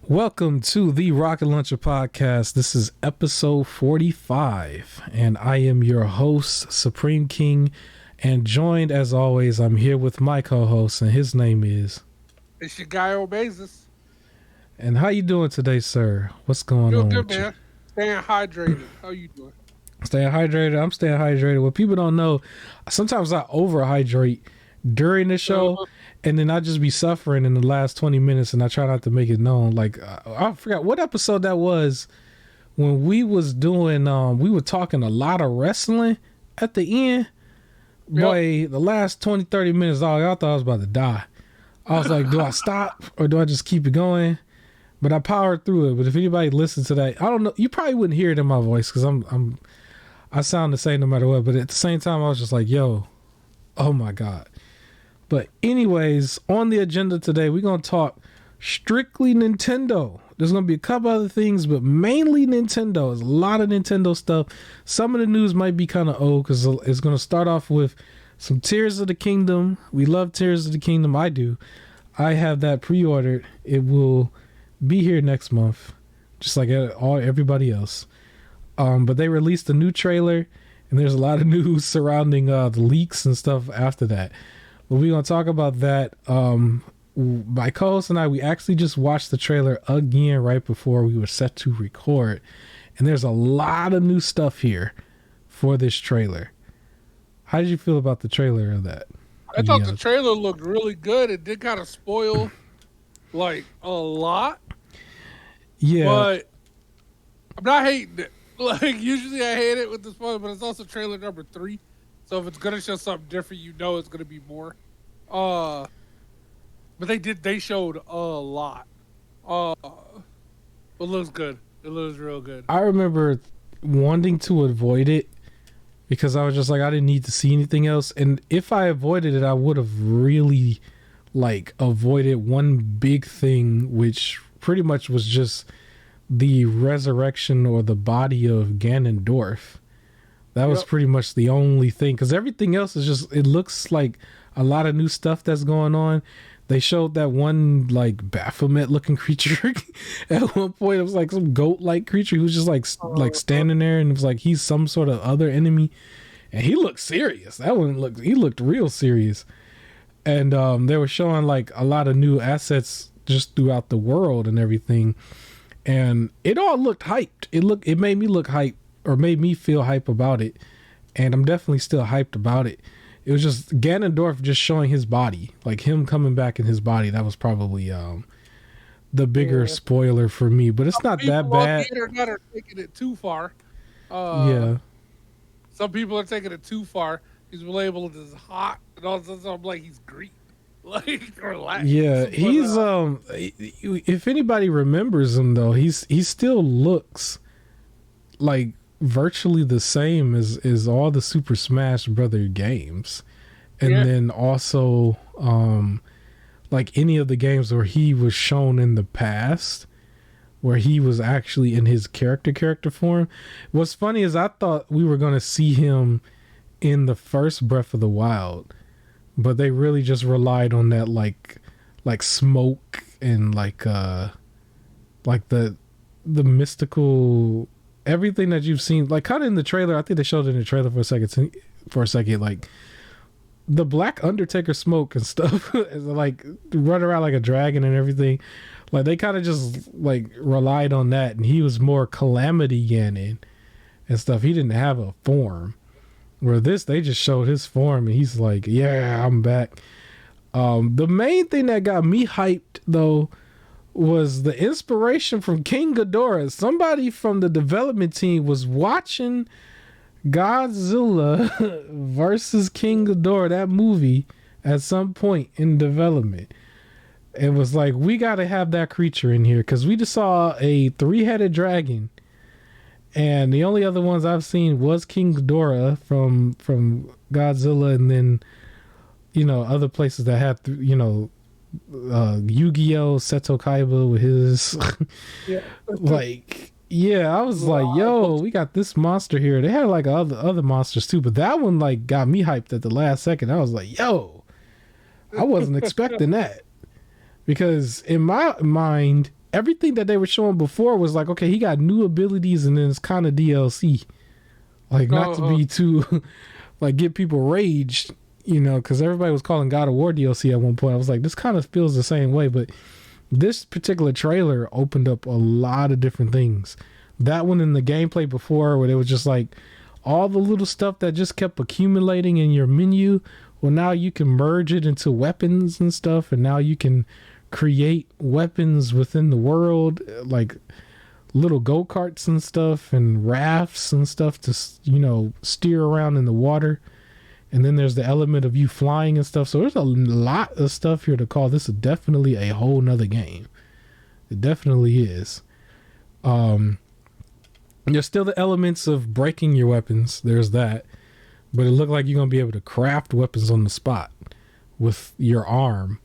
Welcome to the Rocket Launcher Podcast. This is episode 45, and I am your host, Supreme King. And joined, as always, I'm here with my co-host, and his name is... It's your guy, Obesis. And how you doing today, sir? What's going Doing on good, with man. you? Staying hydrated. How you doing? Staying hydrated. I'm staying hydrated. What people don't know, sometimes I overhydrate during the show, and then I just be suffering in the last 20 minutes, and I try not to make it known. Like, I forgot what episode that was when we was doing, we were talking a lot of wrestling at the end. Boy, the last 20, 30 minutes, I thought I was about to die. I was like, do I stop or do I just keep it going? But I powered through it. But if anybody listens to that, I don't know, you probably wouldn't hear it in my voice because I sound the same no matter what. But at the same time, I was just like, yo, oh my God. But anyways, on the agenda today, we're going to talk strictly Nintendo. There's going to be a couple other things, but mainly Nintendo. There's a lot of Nintendo stuff. Some of the news might be kind of old because it's going to start off with some Tears of the Kingdom. We love Tears of the Kingdom. I do. I have that pre-ordered. It will be here next month, just like everybody else. But they released a new trailer, and there's a lot of news surrounding the leaks and stuff after that. But we're going to talk about that. My co-host and I, we actually just watched the trailer again right before we were set to record. And there's a lot of new stuff here for this trailer. How did you feel about the trailer of that? I thought the trailer looked really good. It did kind of spoil, like, a lot. Yeah. But I'm not hating it. Like, usually I hate it with the spoiler, but it's also trailer number 3. So if it's going to show something different, you know it's going to be more. But they showed a lot. But it looks good. It looks real good. I remember wanting to avoid it because I was just like, I didn't need to see anything else. And if I avoided it, I would have really avoided one big thing, which pretty much was just the resurrection or the body of Ganondorf. That was pretty much the only thing, because everything else is just, it looks like a lot of new stuff that's going on. They showed that one Baphomet looking creature at one point. It was like some goat like creature who's just like standing there, and it was like he's some sort of other enemy, and he looked serious. He looked real serious. And they were showing like a lot of new assets just throughout the world and everything, and it all looked hyped. It made me look hyped, or made me feel hype about it, and I'm definitely still hyped about it. It was just Ganondorf just showing his body, like him coming back in his body. That was probably the bigger spoiler for me, but it's not that bad. People on the internet are taking it too far. Yeah. Some people are taking it too far. He's labeled as hot, and all of a sudden I'm like, he's green. Like, relax. Yeah, he's if anybody remembers him though, he still looks like virtually the same as all the Super Smash Brother games. And then also like any of the games where he was shown in the past, where he was actually in his character form. What's funny is I thought we were going to see him in the first Breath of the Wild, but they really just relied on that like smoke and like the mystical everything that you've seen, like kind of in the trailer. I think they showed it in the trailer for a second, like the Black Undertaker smoke and stuff, like run around like a dragon and everything. Like they kind of just like relied on that, and he was more Calamity Ganon and stuff. He didn't have a form. Where this, they just showed his form, and he's like, yeah, I'm back. The main thing that got me hyped though was the inspiration from King Ghidorah. Somebody from the development team was watching Godzilla versus King Ghidorah, that movie, at some point in development. It was like, we got to have that creature in here, because we just saw a 3-headed dragon, and the only other ones I've seen was King Ghidorah from Godzilla, and then other places that had Yu-Gi-Oh! Seto Kaiba with his I was like, yo, we got this monster here. They had like other monsters too, but that one like got me hyped at the last second. I was like, yo, I wasn't expecting that, because in my mind, everything that they were showing before was like, okay, he got new abilities and then it's kind of DLC. Like, not to be too, like, get people raged, you know, because everybody was calling God of War DLC at one point. I was like, this kind of feels the same way, but this particular trailer opened up a lot of different things. That one in the gameplay before, where it was just like all the little stuff that just kept accumulating in your menu. Well, now you can merge it into weapons and stuff, and now you can create weapons within the world, like little go-karts and stuff and rafts and stuff to, you know, steer around in the water. And then there's the element of you flying and stuff. So there's a lot of stuff here to call this definitely a whole nother game. It definitely is. There's still the elements of breaking your weapons. There's that. But it looked like you're going to be able to craft weapons on the spot with your arm.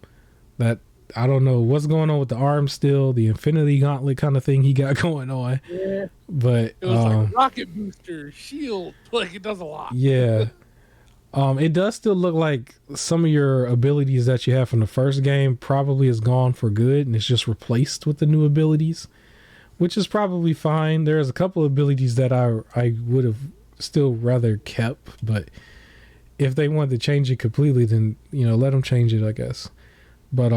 That, I don't know what's going on with the arm still. The Infinity Gauntlet kind of thing he got going on. Yeah. But it was like rocket booster, shield. Like, it does a lot. Yeah. It does still look like some of your abilities that you have from the first game probably is gone for good, and it's just replaced with the new abilities, which is probably fine. There's a couple of abilities that I would have still rather kept, but if they wanted to change it completely, then, you know, let them change it, I guess. But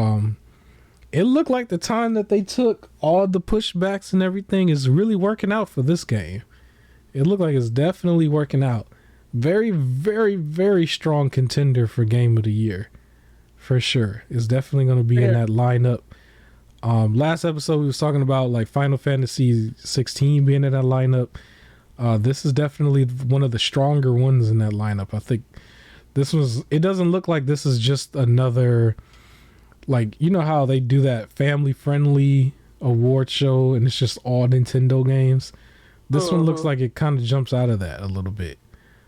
it looked like the time that they took, all the pushbacks and everything, is really working out for this game. It looked like it's definitely working out. Very, very, very strong contender for Game of the Year. For sure. It's definitely going to be in that lineup. Last episode we was talking about like Final Fantasy 16 being in that lineup. This is definitely one of the stronger ones in that lineup. I think it doesn't look like this is just another, like, you know how they do that family friendly award show and it's just all Nintendo games. This one looks like it kind of jumps out of that a little bit.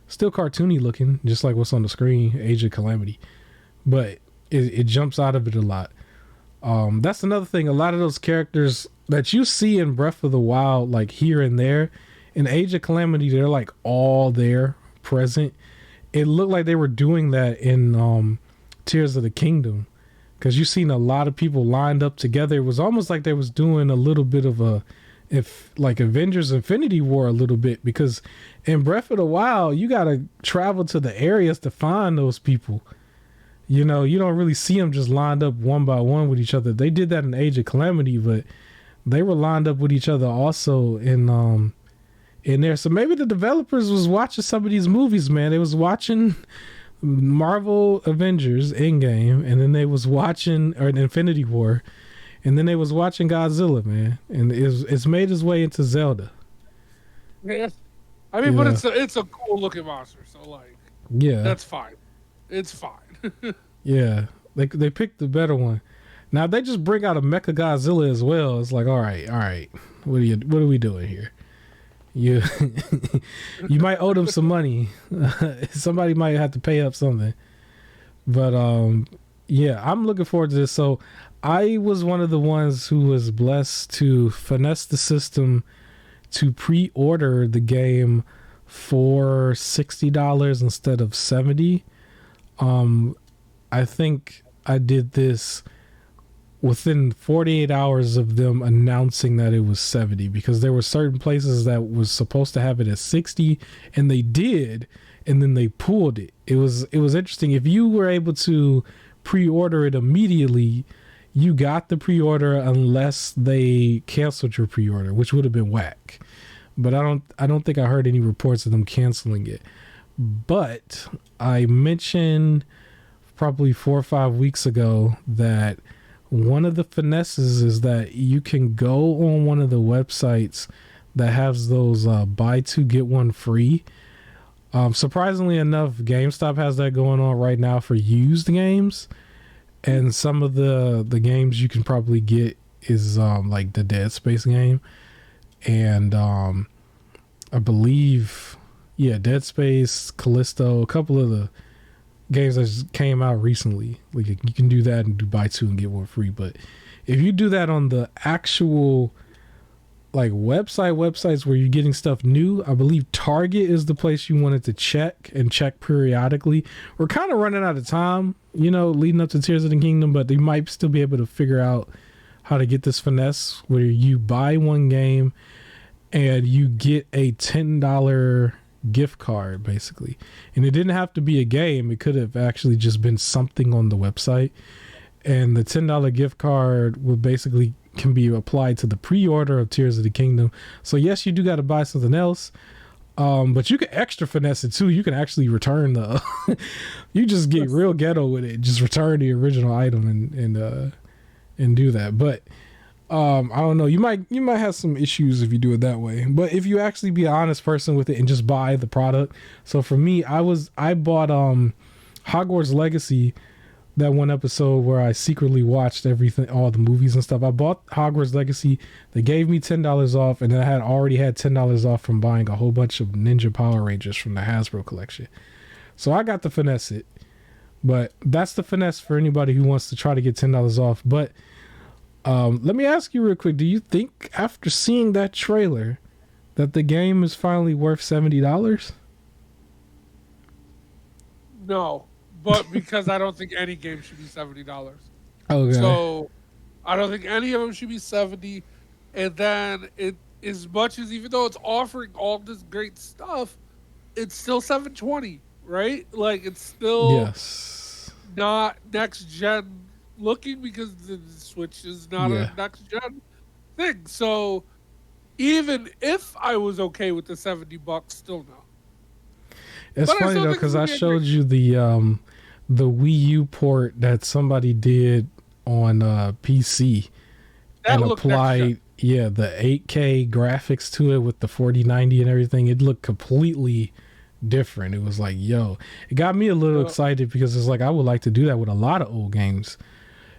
Still cartoony looking, just like what's on the screen, Age of Calamity. But it jumps out of it a lot. That's another thing. A lot of those characters that you see in Breath of the Wild, like here and there, in Age of Calamity, they're like all there, present. It looked like they were doing that in Tears of the Kingdom. Because you've seen a lot of people lined up together. It was almost like they was doing a little bit of like Avengers Infinity War a little bit, because in Breath of the Wild you gotta travel to the areas to find those people. You know, you don't really see them just lined up one by one with each other. They did that in Age of Calamity, but they were lined up with each other also in there. So maybe the developers was watching some of these movies, man. They was watching Marvel Avengers Endgame, and then they was watching Infinity War. And then they was watching Godzilla, man, and it's made its way into Zelda. Yeah, I mean, but it's a cool looking monster, so like, yeah, that's fine. It's fine. Yeah, they picked the better one. Now they just bring out a Mecha Godzilla as well. It's like, all right, what are we doing here? You you might owe them some money. Somebody might have to pay up something. But yeah, I'm looking forward to this. So I was one of the ones who was blessed to finesse the system to pre-order the game for $60 instead of $70. I think I did this within 48 hours of them announcing that it was 70, because there were certain places that was supposed to have it at 60 and they did, and then they pulled it. It was interesting. If you were able to pre-order it immediately, you got the pre-order unless they canceled your pre-order, which would have been whack. But I don't think I heard any reports of them canceling it. But I mentioned probably 4 or 5 weeks ago that one of the finesses is that you can go on one of the websites that has those buy two get one free. Surprisingly enough, GameStop has that going on right now for used games. And some of the games you can probably get is like the Dead Space game. And I believe, Dead Space, Callisto, a couple of the games that just came out recently. Like you can do that and do buy two and get one free. But if you do that on the actual like websites where you're getting stuff new, I believe Target is the place you wanted to check periodically. We're kind of running out of time, leading up to Tears of the Kingdom, but they might still be able to figure out how to get this finesse where you buy one game and you get a $10 gift card basically. And it didn't have to be a game. It could have actually just been something on the website. And the $10 gift card will basically can be applied to the pre-order of Tears of the Kingdom. So yes, you do got to buy something else. But you can extra finesse it too. You can actually return the you just get real ghetto with it. Just return the original item and do that. But I don't know. You might have some issues if you do it that way. But if you actually be an honest person with it and just buy the product. So for me, I bought Hogwarts Legacy, that one episode where I secretly watched everything, all the movies and stuff. I bought Hogwarts Legacy. They gave me $10 off, and then I had already had $10 off from buying a whole bunch of Ninja Power Rangers from the Hasbro collection. So I got to finesse it. But that's the finesse for anybody who wants to try to get $10 off. But let me ask you real quick. Do you think after seeing that trailer that the game is finally worth $70? No. But because I don't think any game should be $70. Okay. So I don't think any of them should be 70. And then as much as, even though it's offering all this great stuff, it's still $720, right? Like, it's still not next gen looking because the Switch is not a next gen thing. So even if I was okay with the $70, still no. It's funny though, because I showed you the Wii U port that somebody did on PC and applied the 8K graphics to it with the 4090 and everything. It looked completely different. It was like, yo, it got me a little excited because it's like I would like to do that with a lot of old games.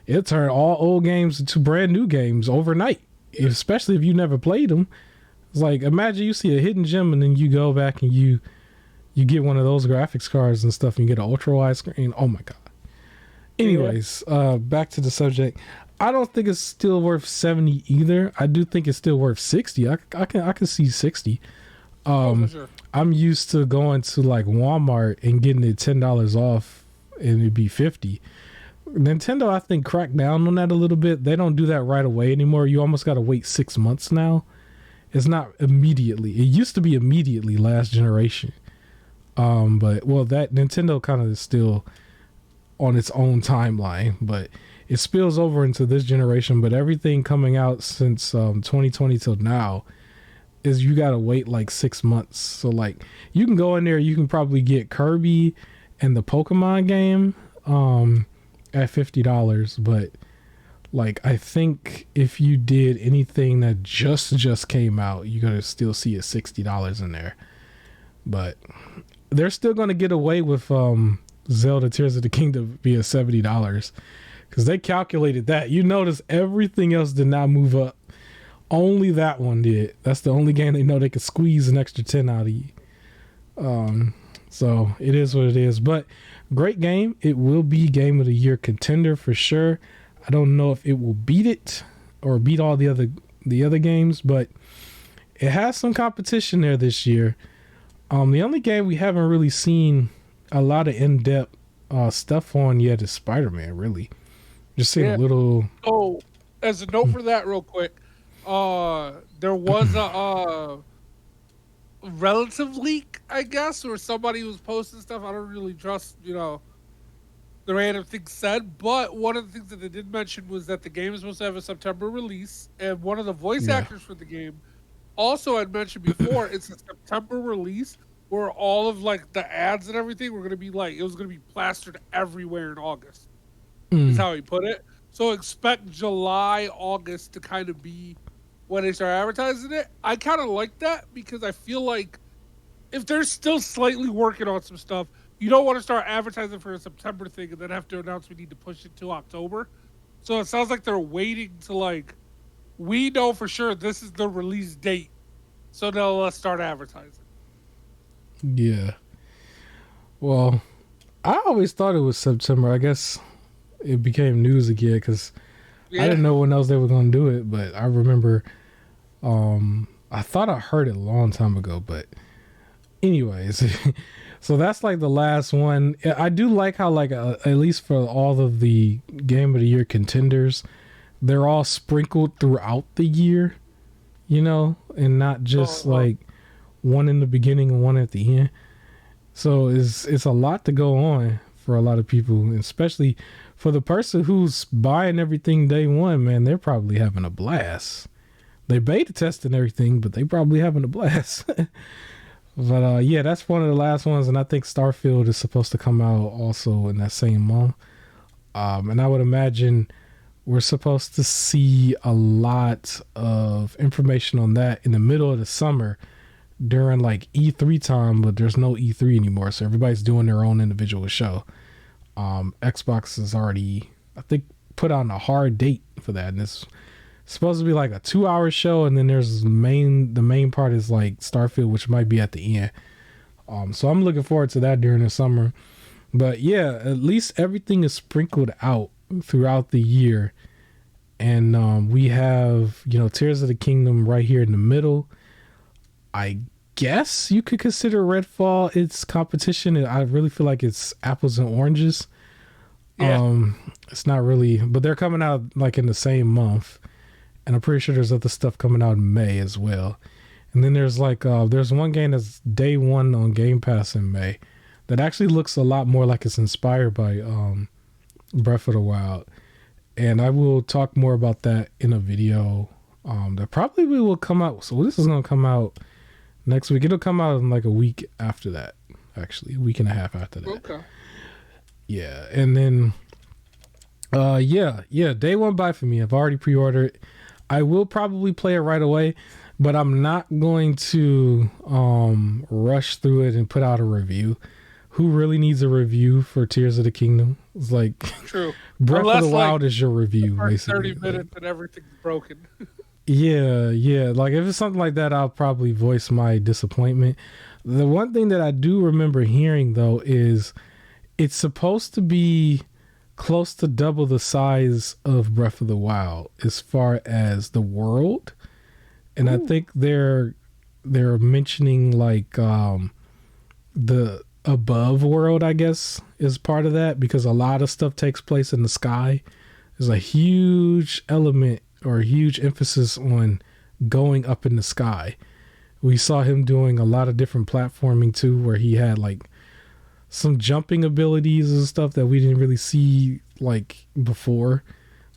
It turned all old games into brand new games overnight, especially if you never played them. It's like, imagine you see a hidden gem and then you go back and you get one of those graphics cards and stuff and you get an ultra wide screen. Oh my God. Anyways, back to the subject. I don't think it's still worth 70 either. I do think it's still worth 60. I can see 60. For sure. I'm used to going to like Walmart and getting it $10 off and it'd be 50. Nintendo, I think, cracked down on that a little bit. They don't do that right away anymore. You almost got to wait 6 months now. It's not immediately. It used to be immediately last generation. But that Nintendo kind of is still on its own timeline, but it spills over into this generation. But everything coming out since 2020 till now is you gotta wait like 6 months. So like you can go in there, you can probably get Kirby and the Pokemon game at $50, but like I think if you did anything that just came out, you're gonna still see a $60 in there. But they're still going to get away with Zelda Tears of the Kingdom being $70 because they calculated that. You notice everything else did not move up. Only that one did. That's the only game they know they could squeeze an extra 10 out of you. So it is what it is. But great game. It will be Game of the Year contender for sure. I don't know if it will beat it or beat all the other games, but it has some competition there this year. The only game we haven't really seen a lot of in-depth stuff on yet is Spider-Man, really. Just seeing a little... Oh, as a note for that real quick, there was a relative leak, I guess, or somebody was posting stuff. I don't really trust, the random things said, but one of the things that they did mention was that the game is supposed to have a September release, and one of the voice actors for the game also had mentioned before it's a September release where all of like the ads and everything were going to be like, it was going to be plastered everywhere in August. Is how he put it. So expect July, August to kind of be when they start advertising it. I kind of like that because I feel like if they're still slightly working on some stuff, you don't want to start advertising for a September thing and then have to announce we need to push it to October. So it sounds like they're waiting to like, we know for sure this is the release date. So now let's start advertising. Yeah. Well, I always thought it was September. I guess it became news again because I didn't know when else they were going to do it. But I remember, I thought I heard it a long time ago. But anyways, so that's like the last one. I do like how like at least for all of the Game of the Year contenders, they're all sprinkled throughout the year, and not just Uh, like one in the beginning and one at the end. So it's a lot to go on for a lot of people, and especially for the person who's buying everything day one. Man, they're probably having a blast. They beta testing everything, but they probably having a blast. But yeah, that's one of the last ones, and I think Starfield is supposed to come out also in that same month. And I would imagine we're supposed to see a lot of information on that in the middle of the summer during like E3 time, but there's no E3 anymore, so everybody's doing their own individual show. Xbox has already, I think, put on a hard date for that, and it's supposed to be like a 2-hour show, and then there's the main part is like Starfield, which might be at the end. So I'm looking forward to that during the summer. But yeah, at least everything is sprinkled out throughout the year. And we have, Tears of the Kingdom right here in the middle. I guess you could consider Redfall its competition. I really feel like it's apples and oranges. yeah. It's not really, but they're coming out like in the same month. And I'm pretty sure there's other stuff coming out in May as well. And then there's like, there's one game that's day one on Game Pass in May that actually looks a lot more like it's inspired by Breath of the Wild. And I will talk more about that in a video that probably will come out. So this is going to come out next week. It'll come out in like a week after that, actually. A week and a half after that. Okay. Yeah. And then, yeah, day one buy for me. I've already pre-ordered. I will probably play it right away, but I'm not going to rush through it and put out a review. Who really needs a review for Tears of the Kingdom? It's like True. Breath Unless, of the Wild is your review, basically. 30 minutes and everything's broken. Yeah. Like if it's something like that, I'll probably voice my disappointment. The one thing that I do remember hearing though is it's supposed to be close to double the size of Breath of the Wild as far as the world. And I think they're mentioning like the above world, I guess, is part of that, because a lot of stuff takes place in the sky. There's a huge element or a huge emphasis on going up in the sky. We saw him doing a lot of different platforming too, where he had like some jumping abilities and stuff that we didn't really see like before,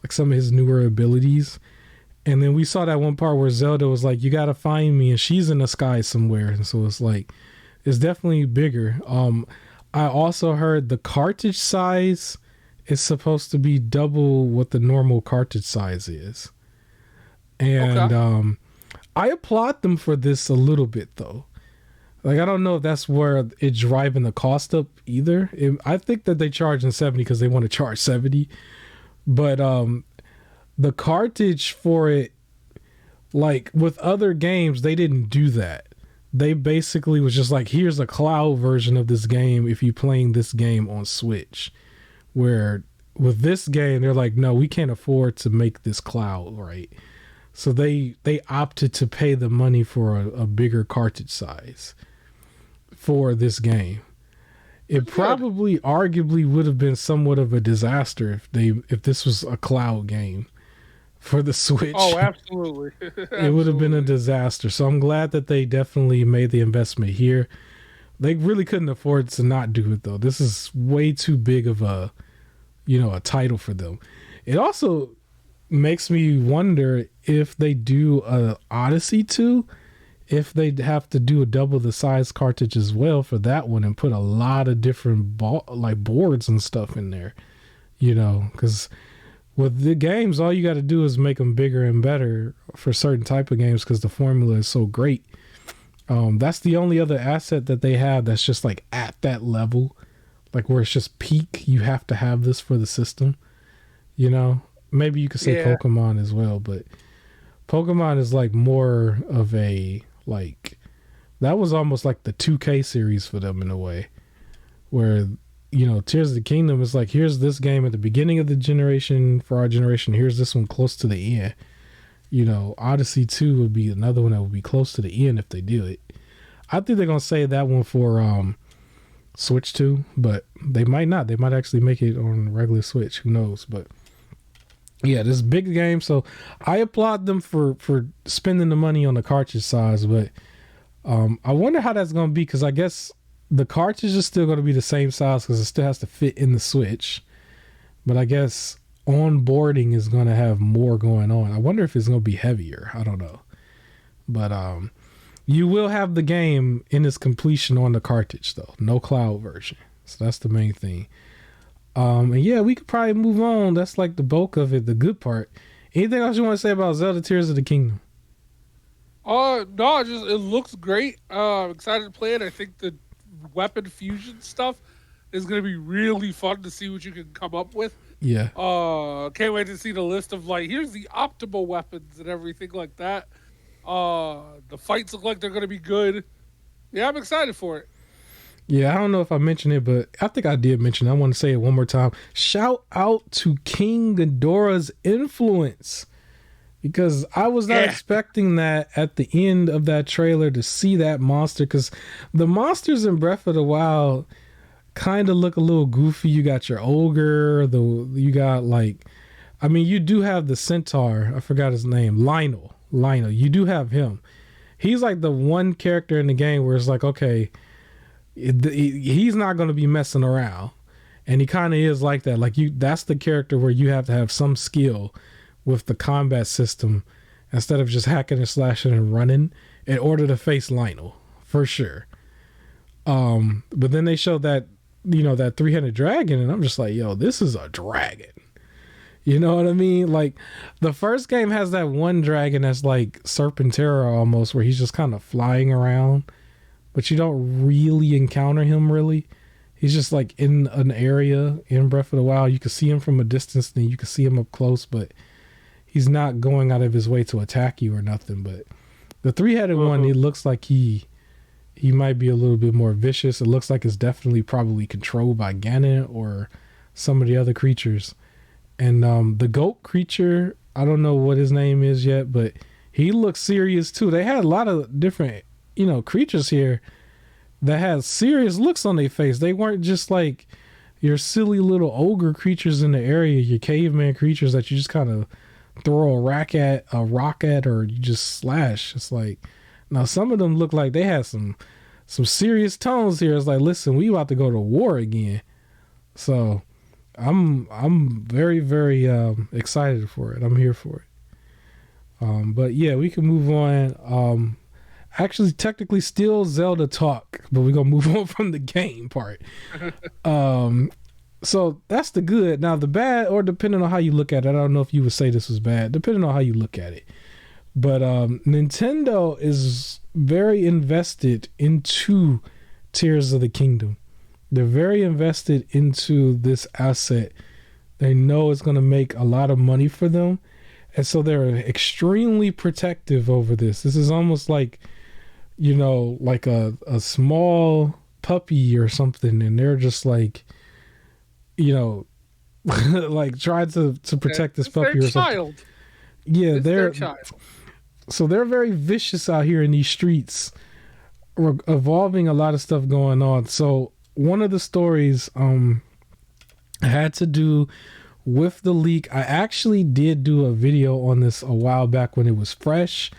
like some of his newer abilities. And then we saw that one part where Zelda was like, you gotta find me, and she's in the sky somewhere. And so it's like, it's definitely bigger. I also heard the cartridge size is supposed to be double what the normal cartridge size is. And Okay. I applaud them for this a little bit though. Like, I don't know if that's where it's driving the cost up either. I think that they charge in 70 because they want to charge 70. But the cartridge for it, like with other games, they didn't do that. They basically was just like, here's a cloud version of this game if you're playing this game on Switch. Where with this game, they're like, no, we can't afford to make this cloud, right? So they opted to pay the money for a bigger cartridge size for this game. It probably arguably would have been somewhat of a disaster if this was a cloud game for the Switch. Oh, absolutely. It would have been a disaster. So I'm glad that they definitely made the investment here. They really couldn't afford to not do it though. This is way too big of a title for them. It also makes me wonder if they do a Odyssey 2, if they'd have to do a double the size cartridge as well for that one and put a lot of different boards and stuff in there, because with the games, all you got to do is make them bigger and better for certain type of games because the formula is so great. That's the only other asset that they have that's just like at that level, like where it's just peak. You have to have this for the system, Maybe you could say Pokemon as well, but Pokemon is like more of a that was almost like the 2K series for them in a way, where Tears of the Kingdom is like, here's this game at the beginning of the generation for our generation, here's this one close to the end. Odyssey 2 would be another one that would be close to the end if they do it. I think they're gonna save that one for Switch 2, but they might not. They might actually make it on regular Switch. Who knows? But Yeah, this big game. So I applaud them for spending the money on the cartridge size, but I wonder how that's going to be because I guess the cartridge is still going to be the same size because it still has to fit in the Switch. But I guess onboarding is going to have more going on. I wonder if it's going to be heavier. I don't know. But you will have the game in its completion on the cartridge though. No cloud version. So that's the main thing. And yeah, we could probably move on. That's like the bulk of it, the good part. Anything else you want to say about Zelda Tears of the Kingdom? No, just it looks great. I'm excited to play it. I think the weapon fusion stuff is going to be really fun to see what you can come up with. Yeah. Can't wait to see the list of like here's the optimal weapons and everything like that. The fights look like they're going to be good. Yeah, I'm excited for it. Yeah, I don't know if I mentioned it, but I think I did mention it. I want to say it one more time. Shout out to King Ghidorah's influence. Because I was not expecting that at the end of that trailer to see that monster. Because the monsters in Breath of the Wild kind of look a little goofy. You got your ogre, you got like, I mean, you do have the centaur. I forgot his name. Lionel. You do have him. He's like the one character in the game where it's like, okay, he's not going to be messing around. And he kind of is like that. Like that's the character where you have to have some skill with the combat system instead of just hacking and slashing and running in order to face Lionel for sure. But then they showed that, that 300 dragon and I'm just like, yo, this is a dragon. You know what I mean? Like the first game has that one dragon that's like Serpentera almost where he's just kind of flying around, but you don't really encounter him really. He's just like in an area in Breath of the Wild. You can see him from a distance and you can see him up close, but he's not going out of his way to attack you or nothing. But the three-headed one, it looks like he might be a little bit more vicious. It looks like it's definitely probably controlled by Ganon or some of the other creatures. And the goat creature, I don't know what his name is yet, but he looks serious too. They had a lot of different, creatures here that had serious looks on their face. They weren't just like your silly little ogre creatures in the area, your caveman creatures that you just kind of throw a rock at, or you just slash. It's like, now some of them look like they had some serious tones here. It's like, listen, we about to go to war again. So I'm very, very excited for it. I'm here for it. But yeah, we can move on. Actually, technically still Zelda talk, but we're gonna move on from the game part. So that's the good. Now the bad, or depending on how you look at it, I don't know if you would say this was bad, depending on how you look at it. But Nintendo is very invested into Tears of the Kingdom. They're very invested into this asset. They know it's going to make a lot of money for them. And so they're extremely protective over this. This is almost like, like a small puppy or something. And they're just like, like trying to protect this puppy or something. Child. Yeah, it's they're their child. So they're very vicious out here in these streets, evolving a lot of stuff going on. So one of the stories had to do with the leak. I actually did do a video on this a while back when it was fresh,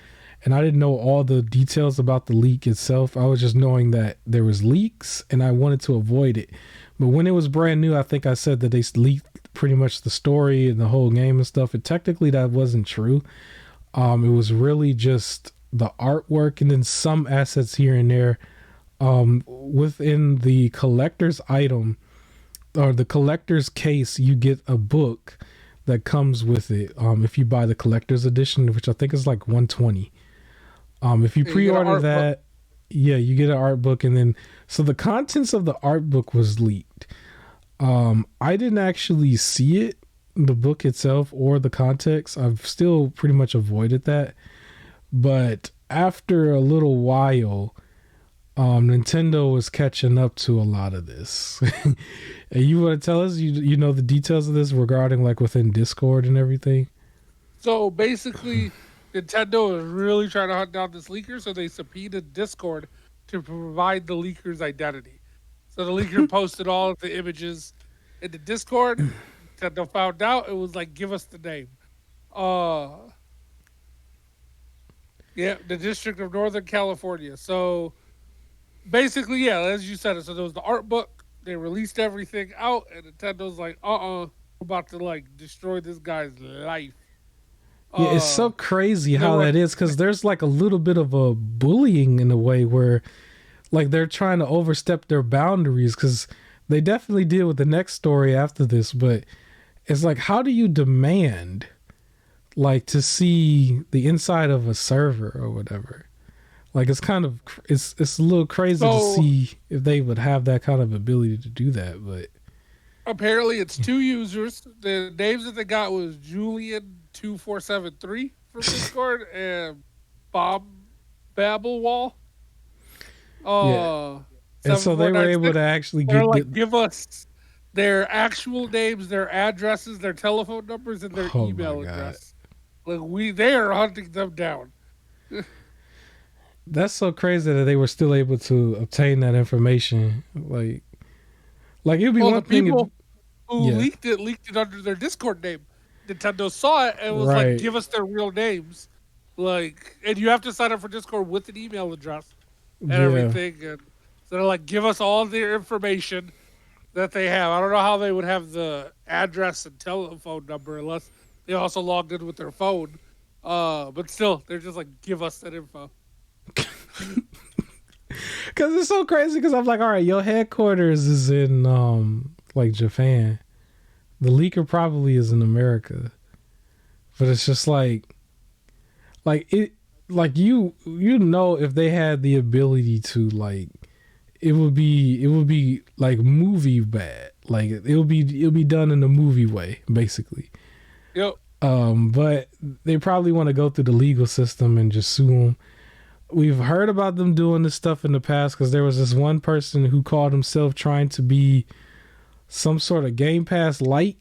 and I didn't know all the details about the leak itself. I was just knowing that there was leaks and I wanted to avoid it. But when it was brand new, I think I said that they leaked pretty much the story and the whole game and stuff. And technically that wasn't true. It was really just the artwork and then some assets here and there. Within the collector's item or the collector's case, you get a book that comes with it. If you buy the collector's edition, which I think is like $120. If you pre-order that, yeah, you get an art book. And then, so the contents of the art book was leaked. I didn't actually see it, the book itself or the context. I've still pretty much avoided that. But after a little while, Nintendo was catching up to a lot of this. And you want to tell us, you know the details of this regarding like within Discord and everything? So basically, Nintendo is really trying to hunt down this leaker, so they subpoenaed Discord to provide the leaker's identity. So the leaker posted all of the images in the Discord. Nintendo found out, it was like, give us the name. Uh, yeah, the District of Northern California. So basically, yeah, as you said, so there was the art book. They released everything out, and Nintendo's like, we're about to like destroy this guy's life. Yeah, it's so crazy They how were that is because there's like a little bit of a bullying in a way where like they're trying to overstep their boundaries because they definitely did with the next story after this, but it's like how do you demand like to see the inside of a server or whatever? Like it's kind of it's a little crazy to so see if they would have that kind of ability to do that, but apparently it's two users. The names that they got was Julian2473 from Discord and Bob Babblewall. yeah. And Seven so four they were nine able six. to actually They're get like, give us their actual names, their addresses, their telephone numbers, and their oh my email god. address. Like they are hunting them down. That's so crazy that they were still able to obtain that information. Like it'd be Well, the one thing if people who yeah, leaked it under their Discord name. Nintendo saw it and was like, right. give us their real names. Like, and you have to sign up for Discord with an email address and Yeah. everything. And so they're like, give us all their information that they have. I don't know how they would have the address and telephone number unless they also logged in with their phone. But still, they're just like, give us that info. Cause it's so crazy because I'm like, all right, your headquarters is in like Japan. The leaker probably is in America. But it's just like it like you know if they had the ability to like it would be like movie bad. Like it'll be done in a movie way, basically. Yep. But they probably want to go through the legal system and just sue them. We've heard about them doing this stuff in the past because there was this one person who called himself trying to be some sort of Game Pass light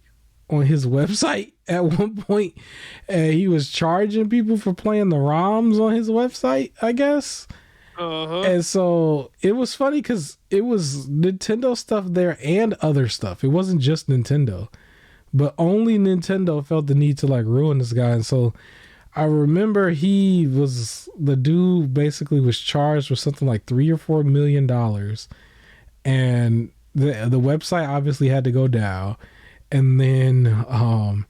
on his website at one point, and he was charging people for playing the ROMs on his website, I guess. Uh-huh. And so it was funny because it was Nintendo stuff there and other stuff. It wasn't just Nintendo, but only Nintendo felt the need to like ruin this guy. And so I remember the dude basically was charged with something like $3 or $4 million, and the website obviously had to go down. And then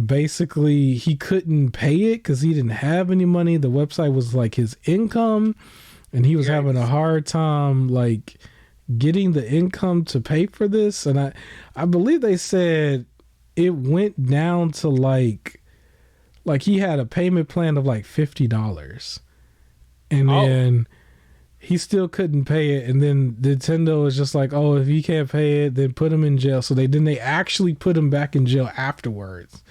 basically he couldn't pay it because he didn't have any money. The website was like his income, and he was having a hard time like getting the income to pay for this. And I believe they said it went down to like he had a payment plan of like $50, and then he still couldn't pay it. And then Nintendo was just like, oh, if he can't pay it, then put him in jail. So they actually put him back in jail afterwards.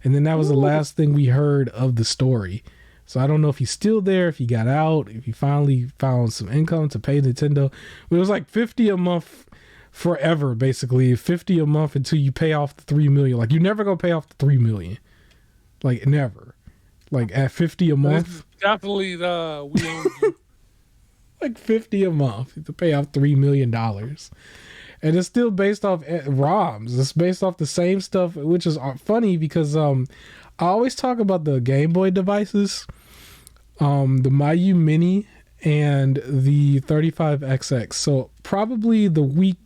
And then that was the last thing we heard of the story. So I don't know if he's still there, if he got out, if he finally found some income to pay Nintendo. But it was like $50 a month forever, basically. $50 a month until you pay off the $3 million. Like you're never gonna pay off the $3 million. Like never. Like at $50 a month. Definitely the we own you. Like $50 a month to pay off $3 million. And it's still based off ROMs. It's based off the same stuff, which is funny because I always talk about the Game Boy devices, the Mayu Mini and the 35XX. So probably the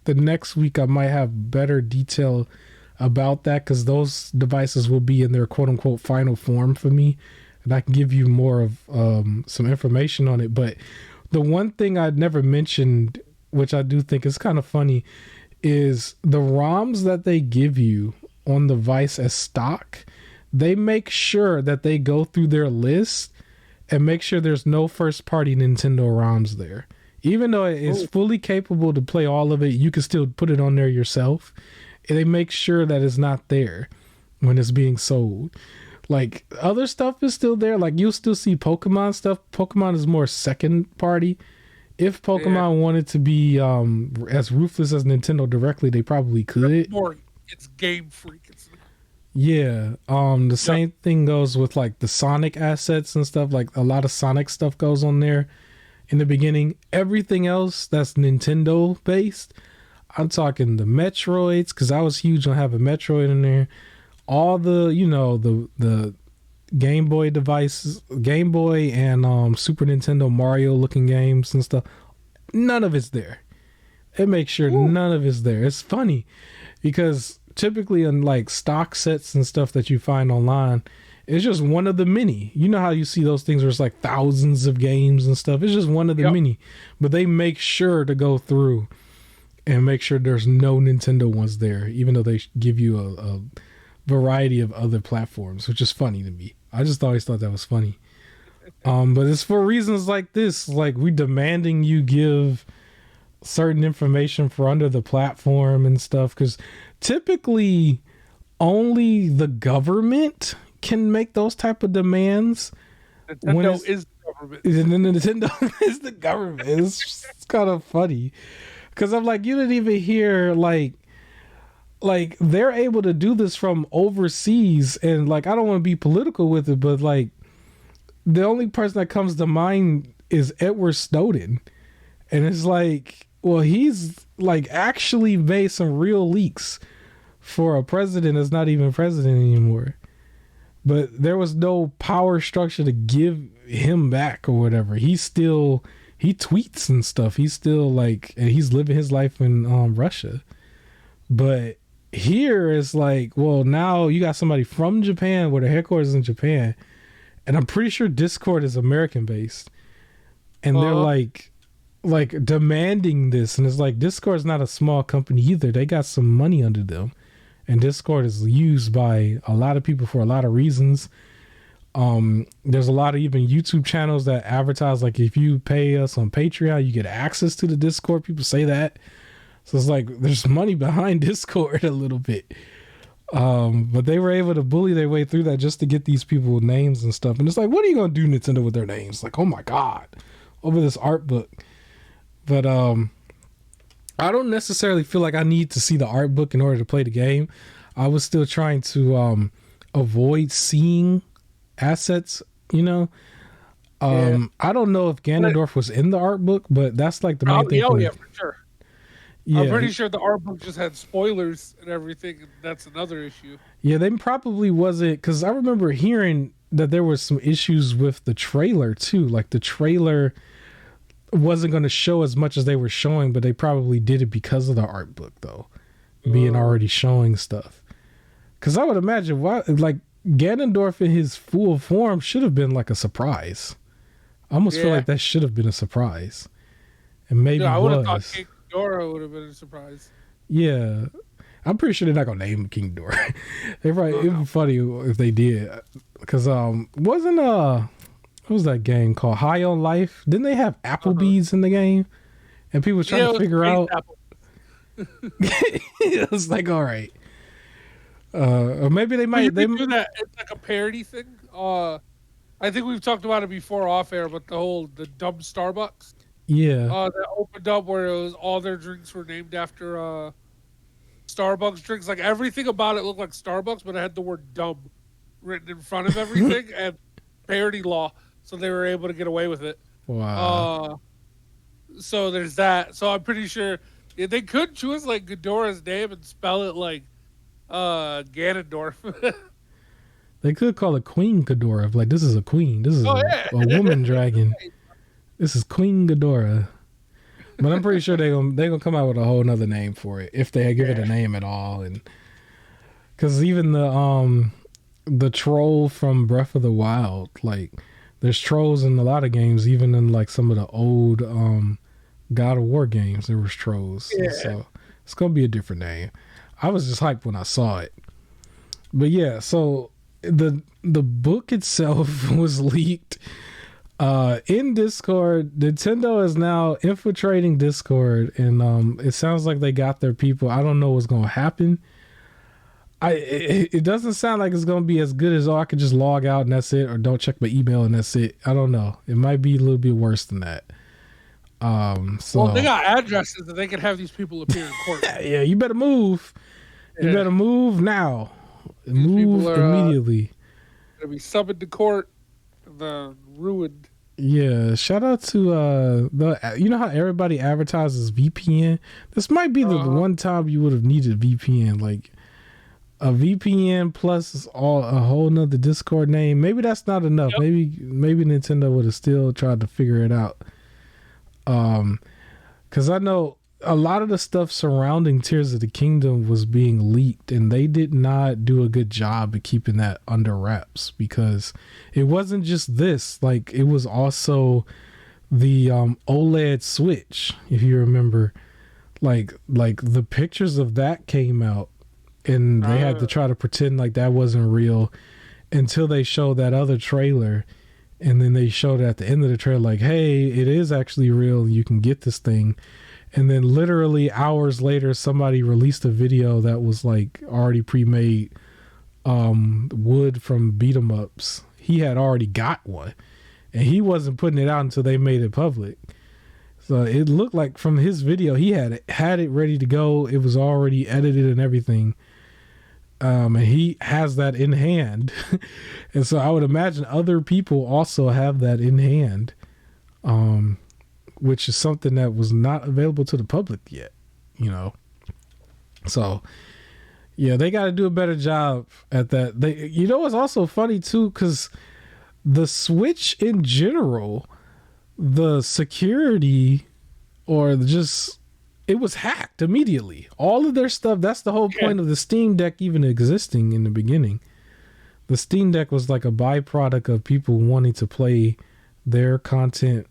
next week I might have better detail about that because those devices will be in their quote unquote final form for me, and I can give you more of some information on it. But the one thing I'd never mentioned, which I do think is kind of funny, is the ROMs that they give you on the device as stock. They make sure that they go through their list and make sure there's no first party Nintendo ROMs there. Even though it's fully capable to play all of it, you can still put it on there yourself. And they make sure that it's not there when it's being sold. Like other stuff is still there. Like you'll still see Pokemon stuff. Pokemon is more second party. If Pokemon wanted to be as ruthless as Nintendo directly, they probably could. More, it's Game Freak. Yeah. The same thing goes with like the Sonic assets and stuff. Like a lot of Sonic stuff goes on there in the beginning. Everything else that's Nintendo based, I'm talking the Metroids, because I was huge on having Metroid in there. All the, the Game Boy devices, Game Boy and Super Nintendo Mario looking games and stuff. None of it's there. It makes sure none of it's there. It's funny because typically in like stock sets and stuff that you find online, it's just one of the many. You know how you see those things where it's like thousands of games and stuff. It's just one of the many. But they make sure to go through and make sure there's no Nintendo ones there, even though they give you a variety of other platforms, which is funny to me. I just always thought that was funny. But it's for reasons like this, like we demanding you give certain information for under the platform and stuff, because typically only the government can make those type of demands. Nintendo is the government. Nintendo is the government. It's kind of funny because I'm like, you didn't even hear like they're able to do this from overseas, and like I don't want to be political with it, but like the only person that comes to mind is Edward Snowden, and it's like, well, he's like actually made some real leaks for a president that's not even president anymore. But there was no power structure to give him back or whatever. He tweets and stuff. He's still like, and he's living his life in Russia. But here it's like, well, now you got somebody from Japan where the headquarters is in Japan. And I'm pretty sure Discord is American based. And they're like demanding this. And it's like, Discord's not a small company either. They got some money under them. And Discord is used by a lot of people for a lot of reasons. There's a lot of even YouTube channels that advertise, like, if you pay us on Patreon, you get access to the Discord. People say that. So it's like, there's money behind Discord a little bit. But they were able to bully their way through that just to get these people names and stuff. And it's like, what are you going to do, Nintendo, with their names? Like, oh my God, over this art book. But, I don't necessarily feel like I need to see the art book in order to play the game. I was still trying to avoid seeing assets, you know. I don't know if Ganondorf was in the art book, but that's like the main thing. Oh, yeah, for sure. Yeah. I'm pretty sure the art book just had spoilers and everything, and that's another issue. Yeah, they probably wasn't, because I remember hearing that there was some issues with the trailer too. Like the trailer wasn't going to show as much as they were showing, but they probably did it because of the art book though, being already showing stuff. Because I would imagine why, like, Ganondorf in his full form should have been like a surprise. I almost feel like that should have been a surprise, and maybe I would have thought King Ghidorah would have been a surprise. Yeah, I'm pretty sure they're not gonna name King Ghidorah. They probably it'd be funny if they did, because wasn't what was that game called? High on Life? Didn't they have Applebee's in the game? And people were trying to figure out. It was like, all right. Or maybe they might. They do that. It's like a parody thing. I think we've talked about it before off air, but the dumb Starbucks. Yeah. That opened up where it was all their drinks were named after Starbucks drinks. Like everything about it looked like Starbucks, but it had the word dumb written in front of everything and parody law. So they were able to get away with it. Wow. So there's that. So I'm pretty sure they could choose like Ghidorah's name and spell it like Ganondorf. They could call it Queen Ghidorah. Like, this is a queen. This is a woman dragon. This is Queen Ghidorah. But I'm pretty sure they're gonna come out with a whole nother name for it if they give it a name at all. And because even the troll from Breath of the Wild, like, there's trolls in a lot of games, even in like some of the old God of War games, there was trolls. Yeah. So it's gonna be a different name. I was just hyped when I saw it. But yeah, so the book itself was leaked in Discord. Nintendo is now infiltrating Discord, and it sounds like they got their people. I don't know what's gonna happen. It doesn't sound like it's gonna be as good as, I could just log out and that's it, or don't check my email and that's it. I don't know. It might be a little bit worse than that. So they got addresses that they can have these people appear in court. Yeah, you better move. You better move now. Move immediately. Gonna be summoned to court, the ruined. Yeah, shout out to the you know how everybody advertises VPN? This might be the one time you would have needed VPN, like a VPN plus a whole nother Discord name. Maybe that's not enough. Yep. Maybe Nintendo would have still tried to figure it out. Because I know a lot of the stuff surrounding Tears of the Kingdom was being leaked, and they did not do a good job of keeping that under wraps, because it wasn't just this. Like, it was also the OLED Switch, if you remember. Like the pictures of that came out, and they had to try to pretend like that wasn't real until they showed that other trailer. And then they showed at the end of the trailer, like, hey, it is actually real. You can get this thing. And then literally hours later, somebody released a video that was like already pre-made wood from beat 'em ups. He had already got one, and he wasn't putting it out until they made it public. So it looked like from his video, he had it ready to go. It was already edited and everything. And he has that in hand. And so I would imagine other people also have that in hand. Which is something that was not available to the public yet, you know. So, yeah, they got to do a better job at that. You know what's also funny too, because the Switch in general, the security it was hacked immediately. All of their stuff, that's the whole point of the Steam Deck even existing in the beginning. The Steam Deck was like a byproduct of people wanting to play their content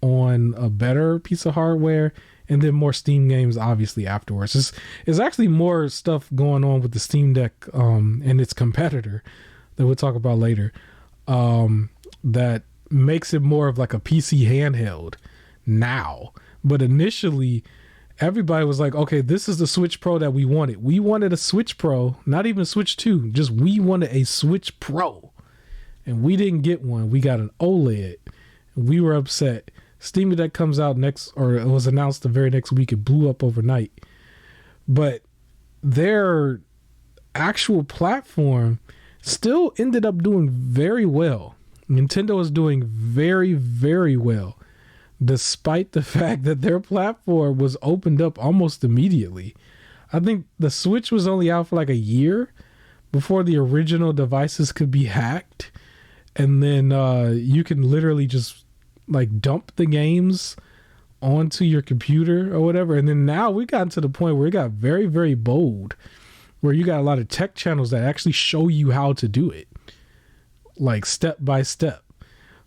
on a better piece of hardware, and then more Steam games obviously afterwards. There's actually more stuff going on with the Steam Deck and its competitor that we'll talk about later, that makes it more of like a PC handheld now. But initially everybody was like, okay, this is the Switch Pro that we wanted. We wanted a Switch Pro, not even Switch 2, just we wanted a Switch Pro, and we didn't get one. We got an OLED, and we were upset. Steam Deck comes out next, or it was announced the very next week. It blew up overnight. But their actual platform still ended up doing very well. Nintendo is doing very, very well, despite the fact that their platform was opened up almost immediately. I think the Switch was only out for like a year before the original devices could be hacked. And then you can literally just like dump the games onto your computer or whatever. And then now we got to the point where it got very, very bold, where you got a lot of tech channels that actually show you how to do it, like step by step.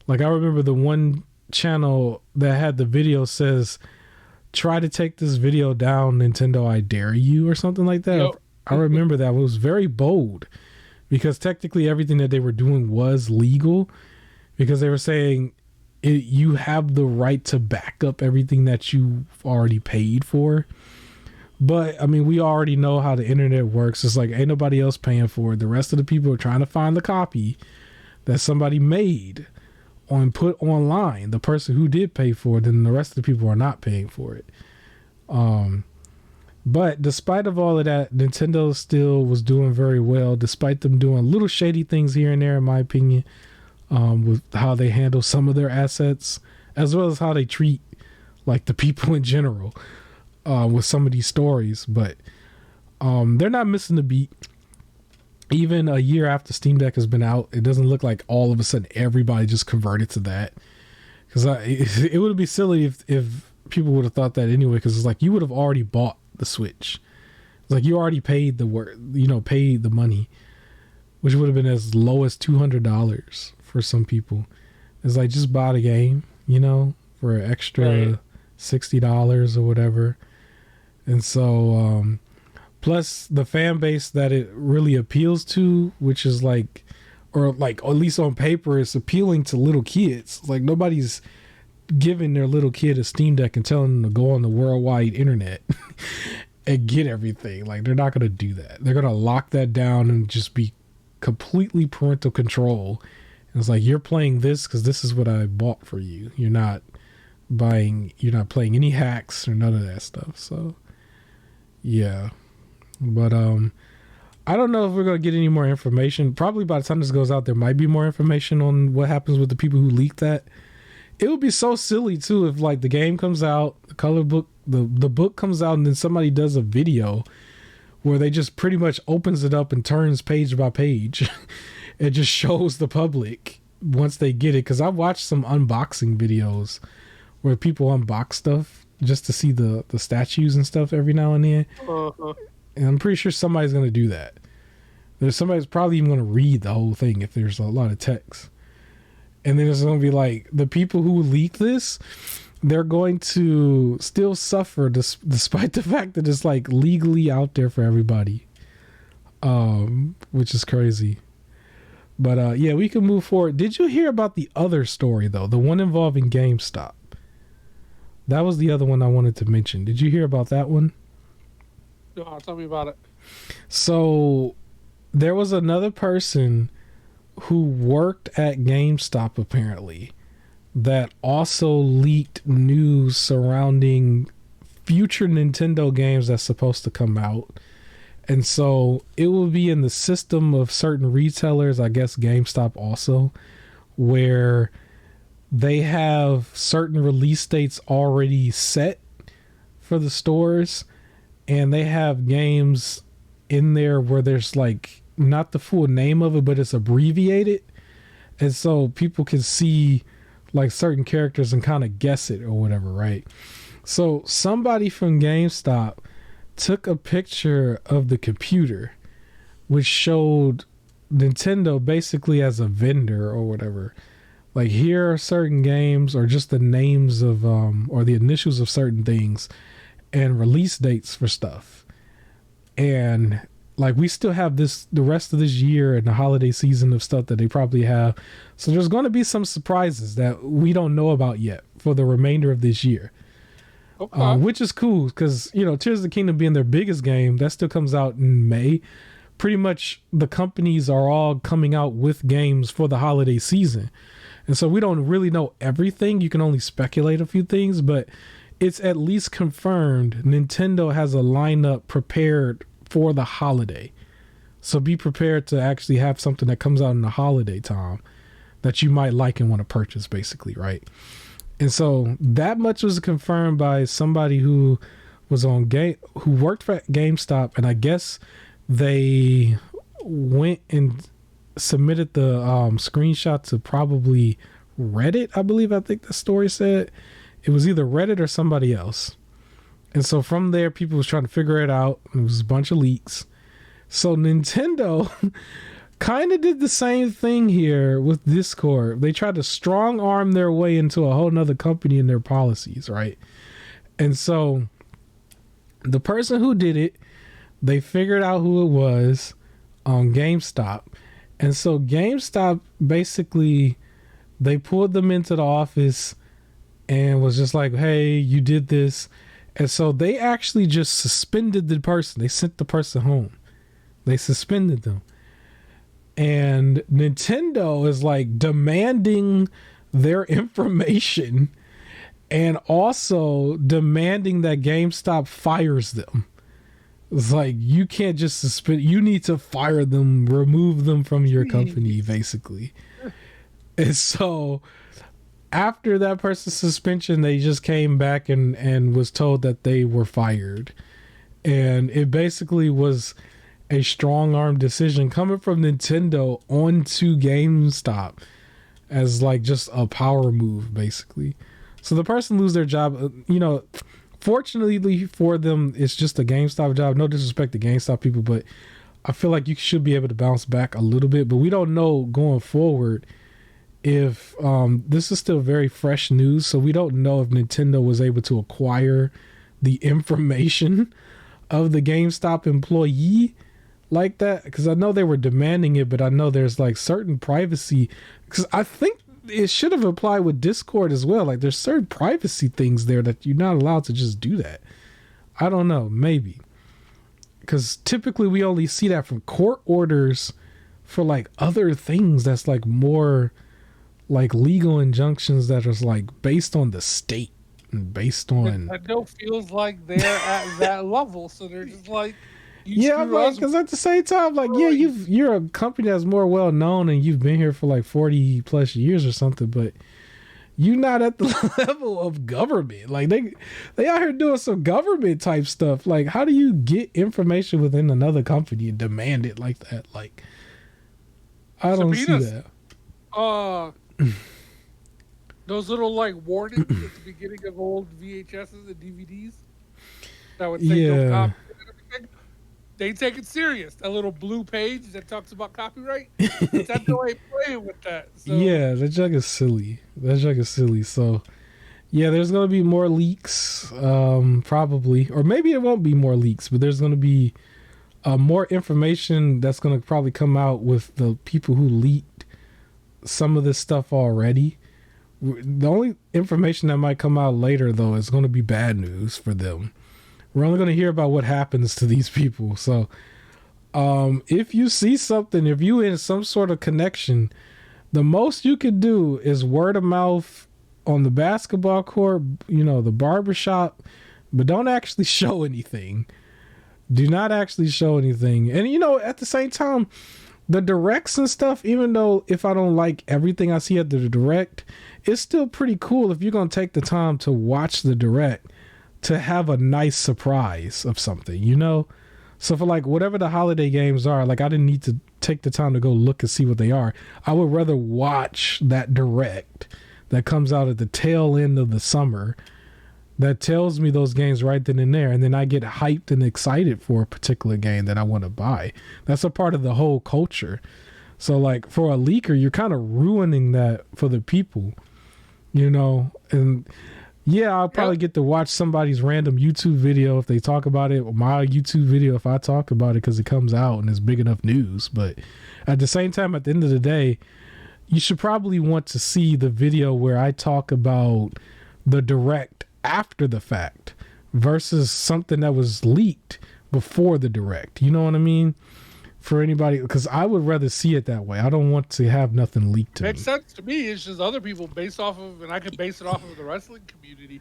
Like I remember the one channel that had the video says, try to take this video down, Nintendo, I dare you, or something like that. Yep. I remember that. It was very bold, because technically everything that they were doing was legal, because they were saying you have the right to back up everything that you've already paid for. But I mean, we already know how the internet works. It's like ain't nobody else paying for it. The rest of the people are trying to find the copy that somebody made and put online, the person who did pay for it, and the rest of the people are not paying for it. But despite of all of that, Nintendo still was doing very well, despite them doing little shady things here and there, in my opinion, with how they handle some of their assets, as well as how they treat like the people in general, with some of these stories. But they're not missing the beat. Even a year after Steam Deck has been out, it doesn't look like all of a sudden everybody just converted to that. Because it would be silly if people would have thought that anyway. Because it's like you would have already bought the Switch. It's like you already paid paid the money, which would have been as low as $200 for some people. It's like just buy the game, for an extra $60 or whatever. And so, plus the fan base that it really appeals to, which is or at least on paper, it's appealing to little kids. Like nobody's giving their little kid a Steam Deck and telling them to go on the worldwide internet and get everything. Like they're not going to do that. They're going to lock that down and just be completely parental control. And it's like, you're playing this because this is what I bought for you. You're not playing any hacks or none of that stuff. So yeah. But I don't know if we're going to get any more information. Probably by the time this goes out, there might be more information on what happens with the people who leaked that. it would be so silly too if like the game comes out, the color book, the book comes out, and then somebody does a video where they just pretty much opens it up and turns page by page. It just shows the public once they get it. Because I've watched some unboxing videos where people unbox stuff just to see the statues and stuff every now and then. Uh-huh. And I'm pretty sure somebody's going to do that. There's somebody's probably even going to read the whole thing if there's a lot of text. And then it's going to be like, the people who leak this, they're going to still suffer despite the fact that it's like legally out there for everybody. Which is crazy. But yeah, we can move forward. Did you hear about the other story though? The one involving GameStop. That was the other one I wanted to mention. Did you hear about that one? No, tell me about it. So there was another person who worked at GameStop apparently that also leaked news surrounding future Nintendo games that's supposed to come out. And so it will be in the system of certain retailers, I guess GameStop also, where they have certain release dates already set for the stores, and they have games in there where there's like not the full name of it, but it's abbreviated. And so people can see like certain characters and kind of guess it or whatever, right? So somebody from GameStop took a picture of the computer, which showed Nintendo basically as a vendor or whatever. Like, here are certain games, or just the names of or the initials of certain things, and release dates for stuff. And like, we still have the rest of this year and the holiday season of stuff that they probably have. So there's going to be some surprises that we don't know about yet for the remainder of this year. Okay. Which is cool because, you know, Tears of the Kingdom being their biggest game, that still comes out in May. Pretty much the companies are all coming out with games for the holiday season. And so we don't really know everything. You can only speculate a few things, but it's at least confirmed Nintendo has a lineup prepared for the holiday. So be prepared to actually have something that comes out in the holiday time that you might like and want to purchase, basically, right? And so that much was confirmed by somebody who was who worked for GameStop, and I guess they went and submitted the screenshot to probably Reddit. I think the story said it was either Reddit or somebody else. And so from there, people was trying to figure it out. It was a bunch of leaks. So Nintendo kind of did the same thing here with Discord. They tried to strong arm their way into a whole nother company and their policies, right? And so the person who did it, they figured out who it was on GameStop. And so GameStop basically, they pulled them into the office and was just like, hey, you did this. And so they actually just suspended the person. They sent the person home. They suspended them. And Nintendo is like demanding their information and also demanding that GameStop fires them. It's like, you can't just suspend, you need to fire them, remove them from your company, basically. And so after that person's suspension, they just came back and was told that they were fired. And it basically was a strong arm decision coming from Nintendo onto GameStop as like just a power move, basically. So the person lose their job, you know, fortunately for them, it's just a GameStop job. No disrespect to GameStop people, but I feel like you should be able to bounce back a little bit. But we don't know going forward if this is still very fresh news. So we don't know if Nintendo was able to acquire the information of the GameStop employee like that, because I know they were demanding it, but I know there's like certain privacy, because I think it should have applied with Discord as well. Like, there's certain privacy things there that you're not allowed to just do that. I don't know, maybe, because typically we only see that from court orders for like other things that's like more like legal injunctions that is like based on the state and based on. Nintendo feels like they're at that level, so they're just like, yeah, because at the same time, like, yeah, you're a company that's more well known and you've been here for like 40 plus years or something, but you not at the level of government. Like they out here doing some government type stuff. Like, how do you get information within another company and demand it like that? Like, I don't see that. Those little like warnings at the beginning of old VHSs and DVDs that would say don't copy and everything. They take it serious. That little blue page that talks about copyright. That's the way playing with that. So. Yeah, that jug is silly. So yeah, there's gonna be more leaks, probably, or maybe it won't be more leaks, but there's gonna be more information that's gonna probably come out with the people who leaked some of this stuff already. The only information that might come out later, though, is going to be bad news for them. We're only going to hear about what happens to these people. So if you see something, if you in some sort of connection, the most you could do is word of mouth on the basketball court, the barbershop, but don't actually show anything. Do not actually show anything. And, at the same time, the directs and stuff, even though if I don't like everything I see at the direct, it's still pretty cool if you're going to take the time to watch the direct to have a nice surprise of something, So for like whatever the holiday games are, like I didn't need to take the time to go look and see what they are. I would rather watch that direct that comes out at the tail end of the summer that tells me those games right then and there. And then I get hyped and excited for a particular game that I want to buy. That's a part of the whole culture. So like for a leaker, you're kind of ruining that for the people, and yeah, I'll probably get to watch somebody's random YouTube video if they talk about it, or my YouTube video if I talk about it because it comes out and it's big enough news. But at the same time, at the end of the day, you should probably want to see the video where I talk about the direct after the fact versus something that was leaked before the direct. You know what I mean? For anybody, because I would rather see it that way. I don't want to have nothing leaked to me. Makes sense to me. It's just other people based off of, and I can base it off of the wrestling community.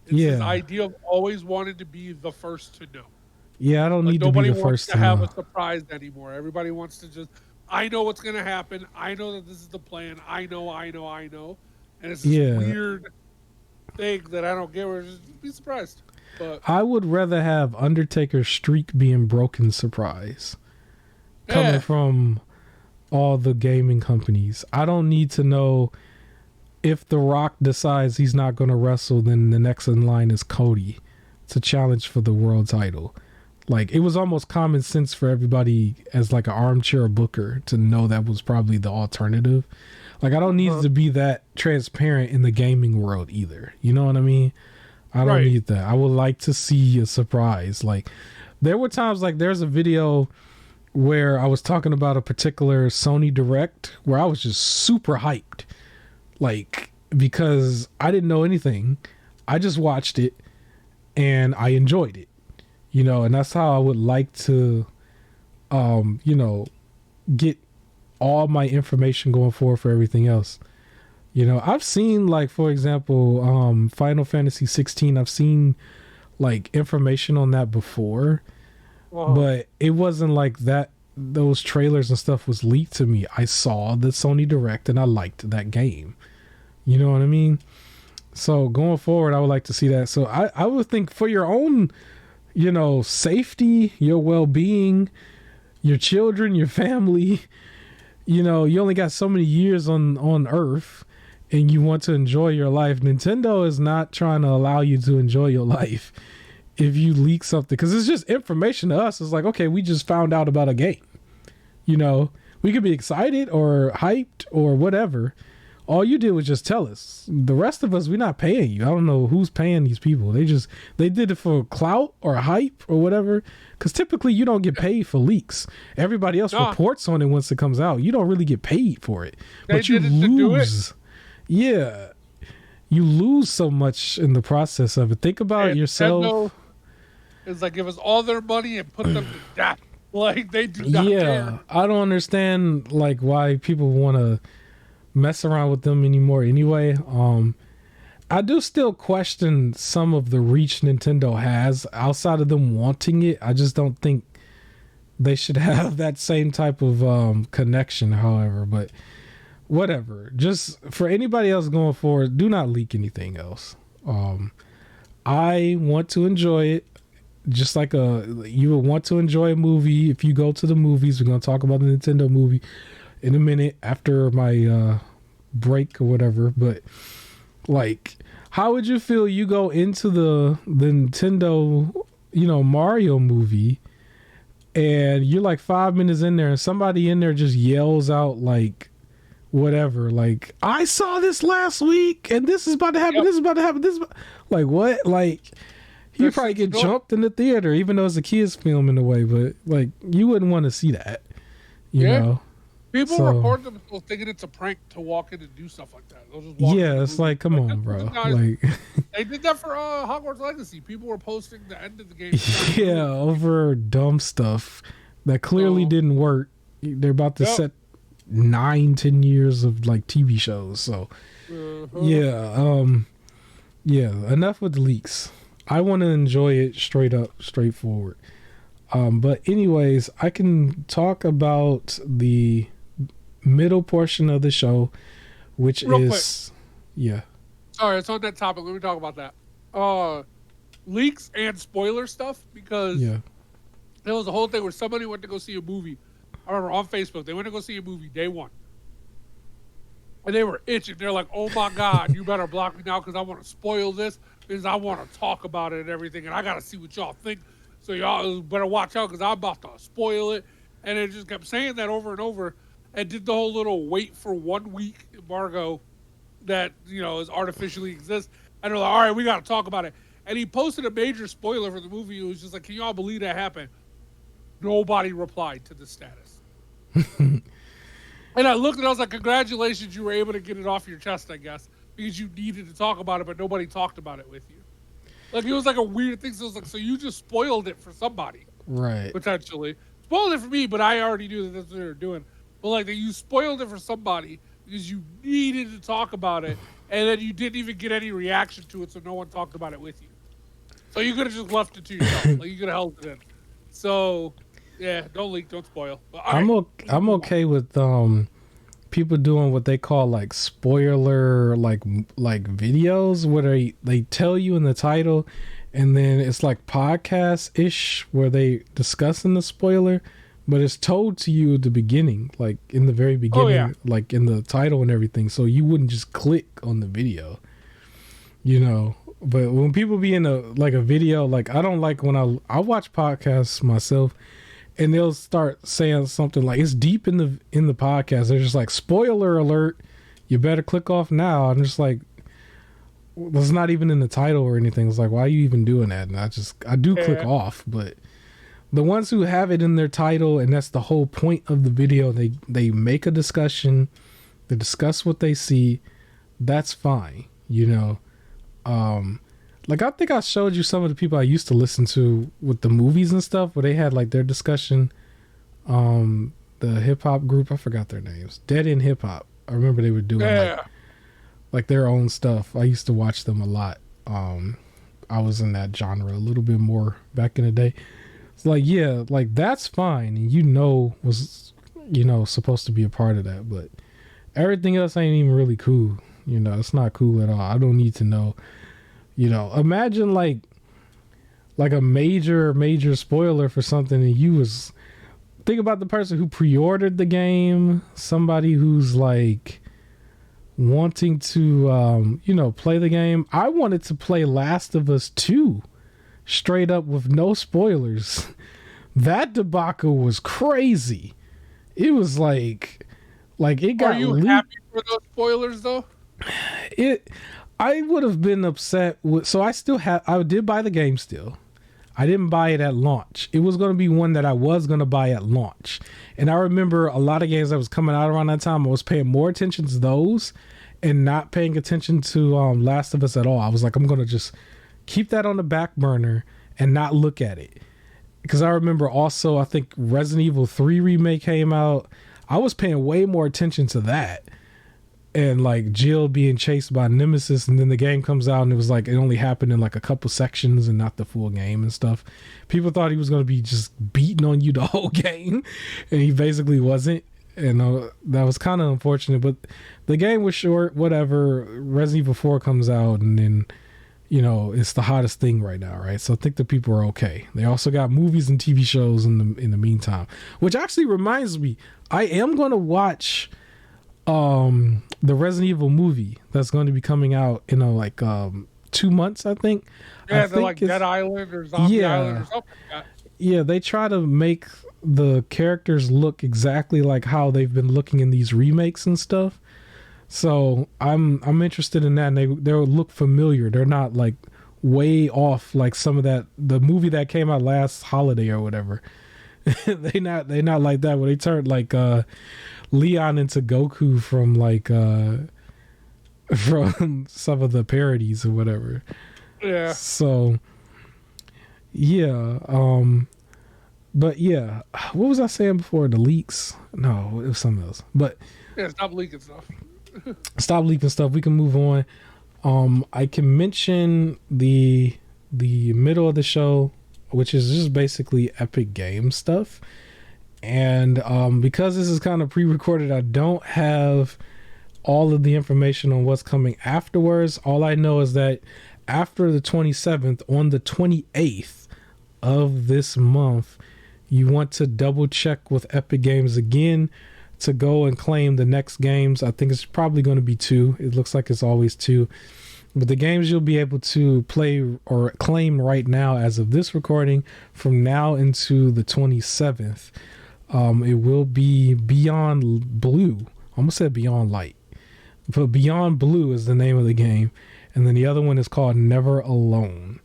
It's this idea of always wanting to be the first to know. Yeah, I don't need to be the first to know. Nobody wants to have a surprise anymore. Everybody wants to just, I know what's going to happen. I know that this is the plan. I know. And it's this weird thing that I don't get where just be surprised. But I would rather have Undertaker's streak being broken surprise. Coming from all the gaming companies. I don't need to know if The Rock decides he's not going to wrestle, then the next in line is Cody to challenge for the world title. Like, it was almost common sense for everybody as like an armchair booker to know that was probably the alternative. Like, I don't need to be that transparent in the gaming world either. You know what I mean? I don't need that. I would like to see a surprise. Like, there were times like there's a video where I was talking about a particular Sony Direct where I was just super hyped. Like, because I didn't know anything. I just watched it and I enjoyed it. And that's how I would like to, get all my information going forward for everything else. I've seen, like, for example, Final Fantasy 16, I've seen like information on that before. Whoa. But it wasn't like that. Those trailers and stuff was leaked to me. I saw the Sony Direct and I liked that game. You know what I mean? So going forward, I would like to see that. So I would think for your own, safety, your well-being, your children, your family, you only got so many years on Earth and you want to enjoy your life. Nintendo is not trying to allow you to enjoy your life if you leak something, because it's just information to us. It's like, okay, we just found out about a game. We could be excited or hyped or whatever. All you did was just tell us. The rest of us, we're not paying you. I don't know who's paying these people. They did it for clout or hype or whatever. Because typically you don't get paid for leaks. Everybody else reports on it once it comes out. You don't really get paid for it. But you lose. Yeah. You lose so much in the process of it. Think about yourself. It's like give us all their money and put them to death. Like, they do not care. I don't understand like why people want to mess around with them anymore anyway. I do still question some of the reach Nintendo has outside of them wanting it. I just don't think they should have that same type of connection, however. But whatever. Just for anybody else going forward, do not leak anything else. I want to enjoy it just like you would want to enjoy a movie. If you go to the movies, we're going to talk about the Nintendo movie in a minute after my break or whatever. But like, how would you feel you go into the Nintendo, Mario movie, and you're like 5 minutes in there and somebody in there just yells out like whatever, like, I saw this last week and this is about to happen, yep. This is about to happen, like what? Like, you probably get jumped in the theater, even though it's a kid's film in a way, but like, you wouldn't want to see that, you know? People report themselves thinking it's a prank to walk in and do stuff like that. They'll just walk it's like, come on, bro. Like, they did that for Hogwarts Legacy. People were posting the end of the game. Over dumb stuff that clearly didn't work. They're about to set 9-10 years of like TV shows. So, enough with the leaks. I want to enjoy it straight up, straightforward. But anyways, I can talk about the middle portion of the show, which Real quick. Sorry, it's on that topic. Let me talk about that. Leaks and spoiler stuff, because there was a whole thing where somebody went to go see a movie. I remember on Facebook, they went to go see a movie day one. And they were itching. They're like, oh my God, you better block me now because I want to spoil this, because I want to talk about it and everything, and I got to see what y'all think. So y'all better watch out because I'm about to spoil it. And it just kept saying that over and over, and did the whole little wait for 1 week embargo that, is artificially exists. And they're like, all right, we got to talk about it. And he posted a major spoiler for the movie. It was just like, can y'all believe that happened? Nobody replied to the status. And I looked and I was like, congratulations, you were able to get it off your chest, I guess, because you needed to talk about it, but nobody talked about it with you. Like, it was like a weird thing. So it was like, so you just spoiled it for somebody. Right. Potentially. Spoiled it for me, but I already knew that that's what they were doing. But like, you spoiled it for somebody because you needed to talk about it, and then you didn't even get any reaction to it, so no one talked about it with you. So you could have just left it to yourself. Like, you could have held it in. So, yeah, don't leak, don't spoil. But, I'm okay with people doing what they call like spoiler like videos where they tell you in the title, and then it's like podcast-ish where they discussing the spoiler, but it's told to you at the beginning, like in the very beginning, like in the title and everything, so you wouldn't just click on the video, But when people be in a video, like, I don't like when I watch podcasts myself, and they'll start saying something like, it's deep in the podcast. They're just like, spoiler alert, you better click off now. I'm just like, it's not even in the title or anything. It's like, why are you even doing that? And I do click off, but the ones who have it in their title, and that's the whole point of the video, they make a discussion, they discuss what they see, that's fine, Like, I think I showed you some of the people I used to listen to with the movies and stuff, where they had like their discussion. The hip hop group, I forgot their names. Dead End Hip Hop. I remember they were doing like their own stuff. I used to watch them a lot. I was in that genre a little bit more back in the day. It's like, yeah, like that's fine, and was supposed to be a part of that, but everything else ain't even really cool. It's not cool at all. I don't need to know. Imagine like a major spoiler for something, and think about the person who pre-ordered the game, somebody who's like wanting to, play the game. I wanted to play Last of Us 2 straight up with no spoilers. That debacle was crazy. It was like it got. Are you happy for those spoilers though? I would have been upset with, so I did buy the game still. I didn't buy it at launch. It was going to be one that I was going to buy at launch. And I remember a lot of games that was coming out around that time, I was paying more attention to those and not paying attention to Last of Us at all. I was like, I'm going to just keep that on the back burner and not look at it. Because I remember also, I think Resident Evil 3 remake came out. I was paying way more attention to that. And like Jill being chased by Nemesis, and then the game comes out and it was like it only happened in like a couple sections and not the full game and stuff. People thought he was going to be just beating on you the whole game, and he basically wasn't. And that was kind of unfortunate. But the game was short. Whatever. Resident Evil 4 comes out, and then it's the hottest thing right now, right? So I think the people are okay. They also got movies and TV shows in the meantime, which actually reminds me, I am going to watch the Resident Evil movie that's going to be coming out in 2 months, I think. Yeah, I they're like Dead Island or Zombie Island or something like that. Yeah, they try to make the characters look exactly like how they've been looking in these remakes and stuff. So I'm interested in that, and they'll look familiar. They're not like way off like some of the movie that came out last holiday or whatever. they not like that, where they turned like Leon into Goku from from some of the parodies or whatever. Yeah. So yeah, but yeah, what was I saying before? The leaks? No, it was something else. But yeah, stop leaking stuff. Stop leaking stuff. We can move on. I can mention the middle of the show, which is just basically Epic Games stuff. And because this is kind of pre-recorded, I don't have all of the information on what's coming afterwards. All I know is that after the 27th, on the 28th of this month, you want to double check with Epic Games again to go and claim the next games. I think it's probably going to be 2. It looks like it's always 2. But the games you'll be able to play or claim right now as of this recording from now into the 27th, it will be Beyond Blue. I almost said Beyond Light. But Beyond Blue is the name of the game. And then the other one is called Never Alone.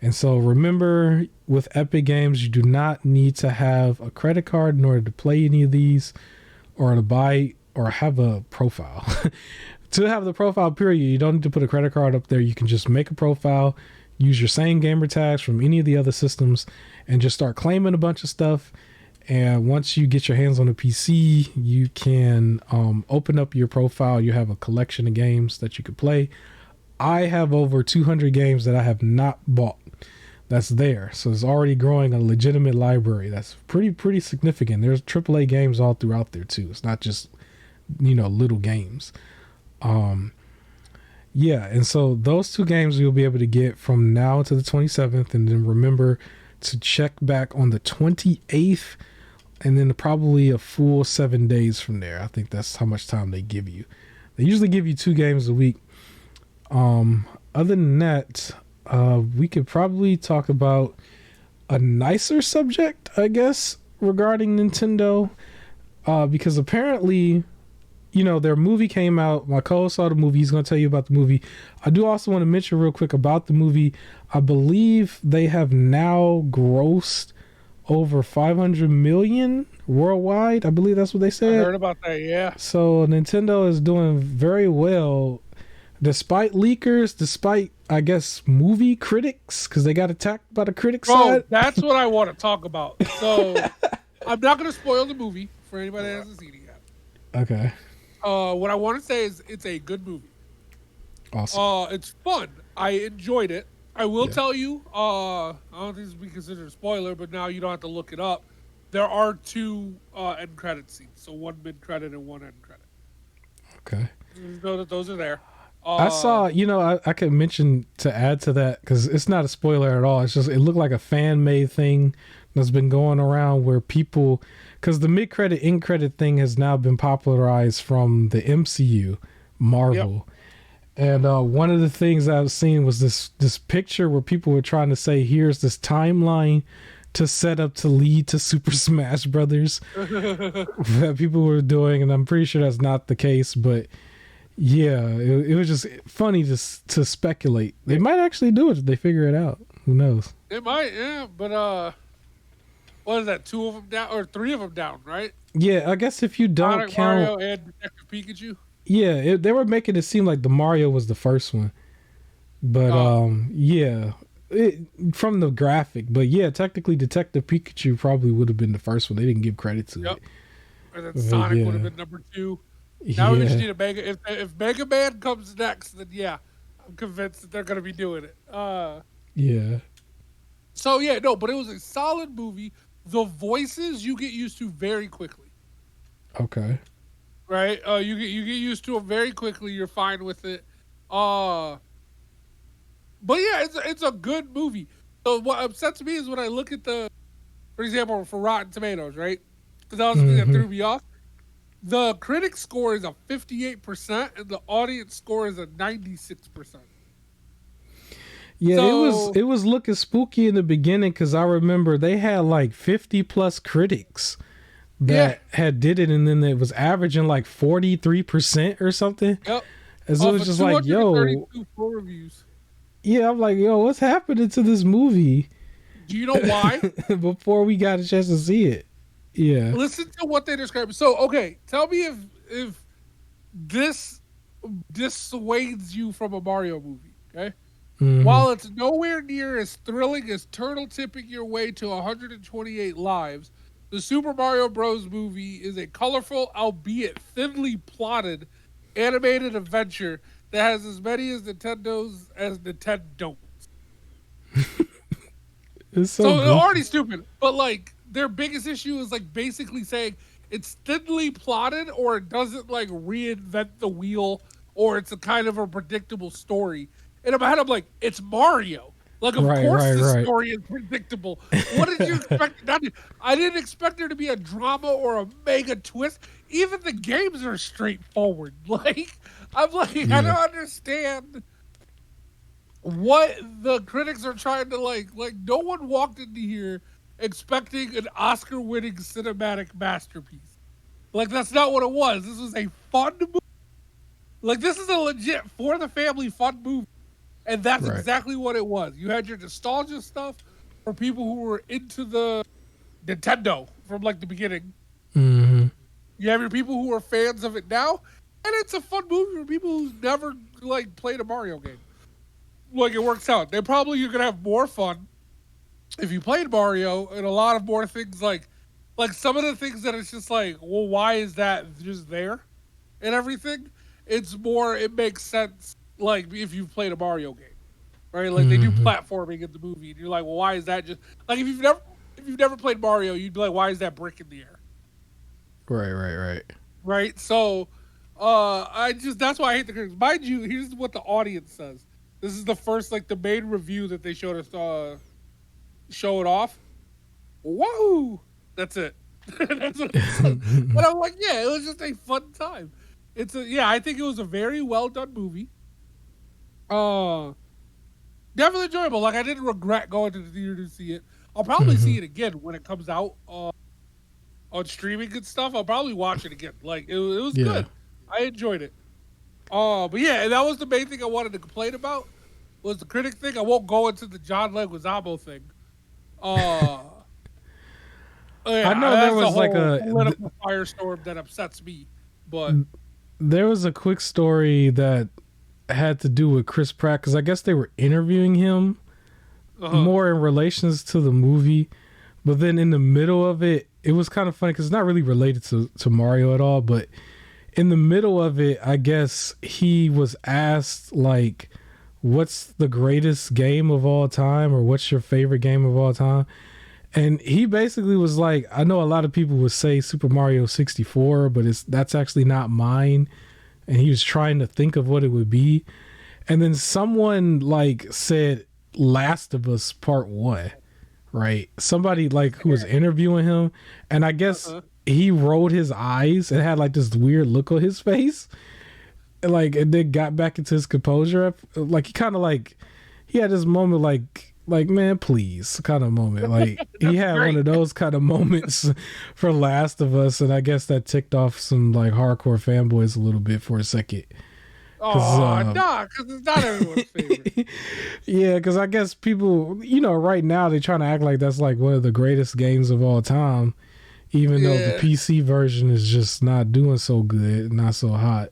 And so remember, with Epic Games, you do not need to have a credit card in order to play any of these, or to buy or have a profile. To have the profile period, you don't need to put a credit card up there. You can just make a profile, use your same gamer tags from any of the other systems, and just start claiming a bunch of stuff. And once you get your hands on a PC, you can open up your profile. You have a collection of games that you could play. I have over 200 games that I have not bought that's there. So it's already growing a legitimate library. That's pretty significant. There's AAA games all throughout there too. It's not just, little games. Yeah. And so those 2 games you'll be able to get from now to the 27th. And then remember to check back on the 28th, and then probably a full 7 days from there. I think that's how much time they give you. They usually give you 2 games a week. Other than that, we could probably talk about a nicer subject, I guess, regarding Nintendo, because apparently, their movie came out. My co-host saw the movie. He's going to tell you about the movie. I do also want to mention real quick about the movie. I believe they have now grossed over 500 million worldwide. I believe that's what they said. I heard about that, yeah. So Nintendo is doing very well, despite leakers, despite, I guess, movie critics, because they got attacked by the critics side. That's what I want to talk about. So I'm not going to spoil the movie for anybody that hasn't seen it yet. Okay. What I want to say is it's a good movie. Awesome. It's fun. I enjoyed it. I will tell you, I don't think this would be considered a spoiler, but now you don't have to look it up. There are 2 end credit scenes. So 1 mid credit and 1 end credit. Okay. Just know that those are there. I saw, I could mention to add to that, because it's not a spoiler at all. It's just, it looked like a fan made thing that's been going around where people, because the mid credit, end credit thing has now been popularized from the MCU, Marvel. Yep. And one of the things I've seen was this picture where people were trying to say, here's this timeline to set up to lead to Super Smash Brothers that people were doing. And I'm pretty sure that's not the case, but yeah, it was just funny to speculate. They might actually do it if they figure it out. Who knows? They might, yeah. But what is that? 2 of them down or 3 of them down, right? Yeah, I guess if you don't count Mario and Detective Pikachu. Yeah, they were making it seem like the Mario was the first one, but from the graphic. But yeah, technically, Detective Pikachu probably would have been the first one. They didn't give credit to it. And then Sonic would have been number 2. Now we just need a Mega. If Mega Man comes next, then yeah, I'm convinced that they're gonna be doing it. Yeah. So but it was a solid movie. The voices you get used to very quickly. Okay. right? You get used to them very quickly. You're fine with it. Uh, but yeah, it's a good movie. So what upsets me is when I look at for example, for Rotten Tomatoes, right? Because that was the thing that Mm-hmm. threw me off. The critic score is a 58%, and the audience score is a 96%. Yeah, So it was looking spooky in the beginning because I remember they had like 50 plus critics yeah, that had did it, and then it was averaging like 43% or something. yep. As it Off was of just like, yo, 232 full reviews. yeah, I'm like, yo, what's happening to this movie Do you know why? before we got a chance to see it? Yeah. Listen to what they describe. So, okay, tell me if this dissuades you from a Mario movie. Okay, Mm-hmm. while it's nowhere near as thrilling as turtle tipping your way to 128 lives, the Super Mario Bros. Movie is a colorful, albeit thinly plotted, animated adventure that has as many as Nintendo's as Nintendo. It's so So they're goofy. already stupid, but like their biggest issue is like basically saying it's thinly plotted or it doesn't like reinvent the wheel or it's a kind of a predictable story. And in my head, I'm like, it's Mario. Like, of Right, course right, this right. story is predictable. What did you expect? I didn't expect there to be a drama or a mega twist. Even the games are straightforward. Like, I'm like, I Yeah. don't understand what the critics are trying to like no one walked into here expecting an Oscar-winning cinematic masterpiece. Like that's not what it was. This was a fun movie. Like this is a legit for the family fun movie. And that's Right. exactly what it was. You had your nostalgia stuff for people who were into the Nintendo from like the beginning. Mm-hmm. You have your people who are fans of it now, and it's a fun movie for people who's never like played a Mario game. Like it works out. They probably you're gonna have more fun if you played Mario and a lot of more things like some of the things that it's just like, well, why is that just there and everything? It's more it makes sense like if you've played a Mario game, right? Like they do Mm-hmm. platforming in the movie, and you're like, well, why is that just like if you've never played Mario, you'd be like, why is that brick in the air? Right, right, right. Right? So I just that's why I hate the critics. Mind you, here's what the audience says. This is the first like the main review that they showed us show it off. Whoa! That's it. That's what it says. But I'm like, yeah, it was just a fun time. I think it was a very well done movie. Uh Definitely enjoyable. Like I didn't regret going to the theater to see it. I'll probably Mm-hmm. see it again when it comes out on streaming and stuff. I'll probably watch it again. Like it was Yeah. good. I enjoyed it. But yeah, and that was the main thing I wanted to complain about was the critic thing. I won't go into the John Leguizamo thing. Uh, I yeah, know there that's a was like whole political firestorm that upsets me. But there was a quick story that had to do with Chris Pratt because I guess they were interviewing him uh more in relations to the movie, but then in the middle of it, it was kind of funny because it's not really related to Mario at all. But in the middle of it, I guess he was asked like, "What's the greatest game of all time?" or "What's your favorite game of all time?" And he basically was like, "I know a lot of people would say Super Mario 64, but that's actually not mine." And he was trying to think of what it would be. And then someone like said Last of Us Part 1, right? Somebody like who was interviewing him, and I guess uh he rolled his eyes and had like this weird look on his face. And then got back into his composure. Like he kind of like he had this moment like man, please kind of moment. Like he That's had one great. of those kind of moments for Last of Us, and I guess that ticked off some like hardcore fanboys a little bit for a second. Cause Oh, nah, because it's not everyone's favorite. yeah, because I guess people, right now they're trying to act like that's like one of the greatest games of all time, even though the Yeah. PC version is just not doing so good, not so hot.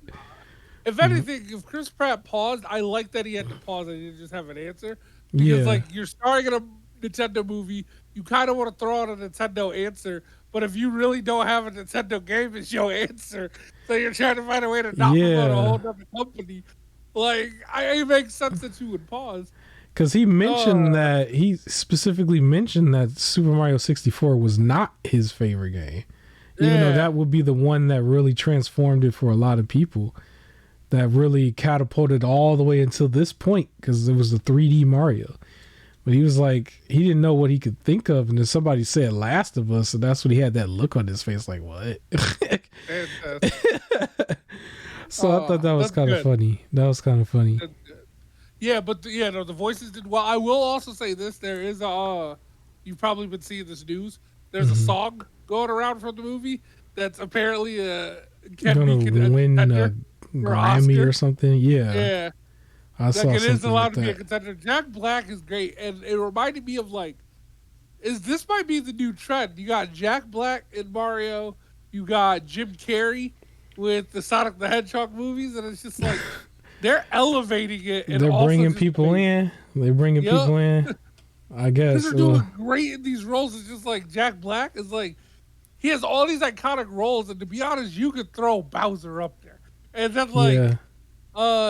If anything, if Chris Pratt paused, I like that he had to pause and he didn't just have an answer because Yeah, like you're starring in a Nintendo movie, you kind of want to throw out a Nintendo answer, but if you really don't have a Nintendo game, it's your answer. So you're trying to find a way to not promote a yeah. whole other company. Like, it makes sense that you would pause. Because he specifically mentioned that Super Mario 64 was not his favorite game, even though that would be the one that really transformed it for a lot of people, that really catapulted all the way until this point, because it was the 3D Mario. But he was like, he didn't know what he could think of, and then somebody said Last of Us, and that's when he had that look on his face like, what? So I thought that was kind of funny. That was kind of funny. Yeah, but the voices did well. I will also say this: there is you've probably been seeing this news. There's a song going around from the movie that's apparently can win a Grammy or something. Yeah. I saw it is allowed like to be a contender. Jack Black is great, and it reminded me of this might be the new trend. You got Jack Black in Mario, you got Jim Carrey with the Sonic the Hedgehog movies, and it's just like they're elevating it. And they're bringing people in. They're bringing people in. I guess they're doing great in these roles. It's just like Jack Black is like, he has all these iconic roles, and to be honest, you could throw Bowser up there, and then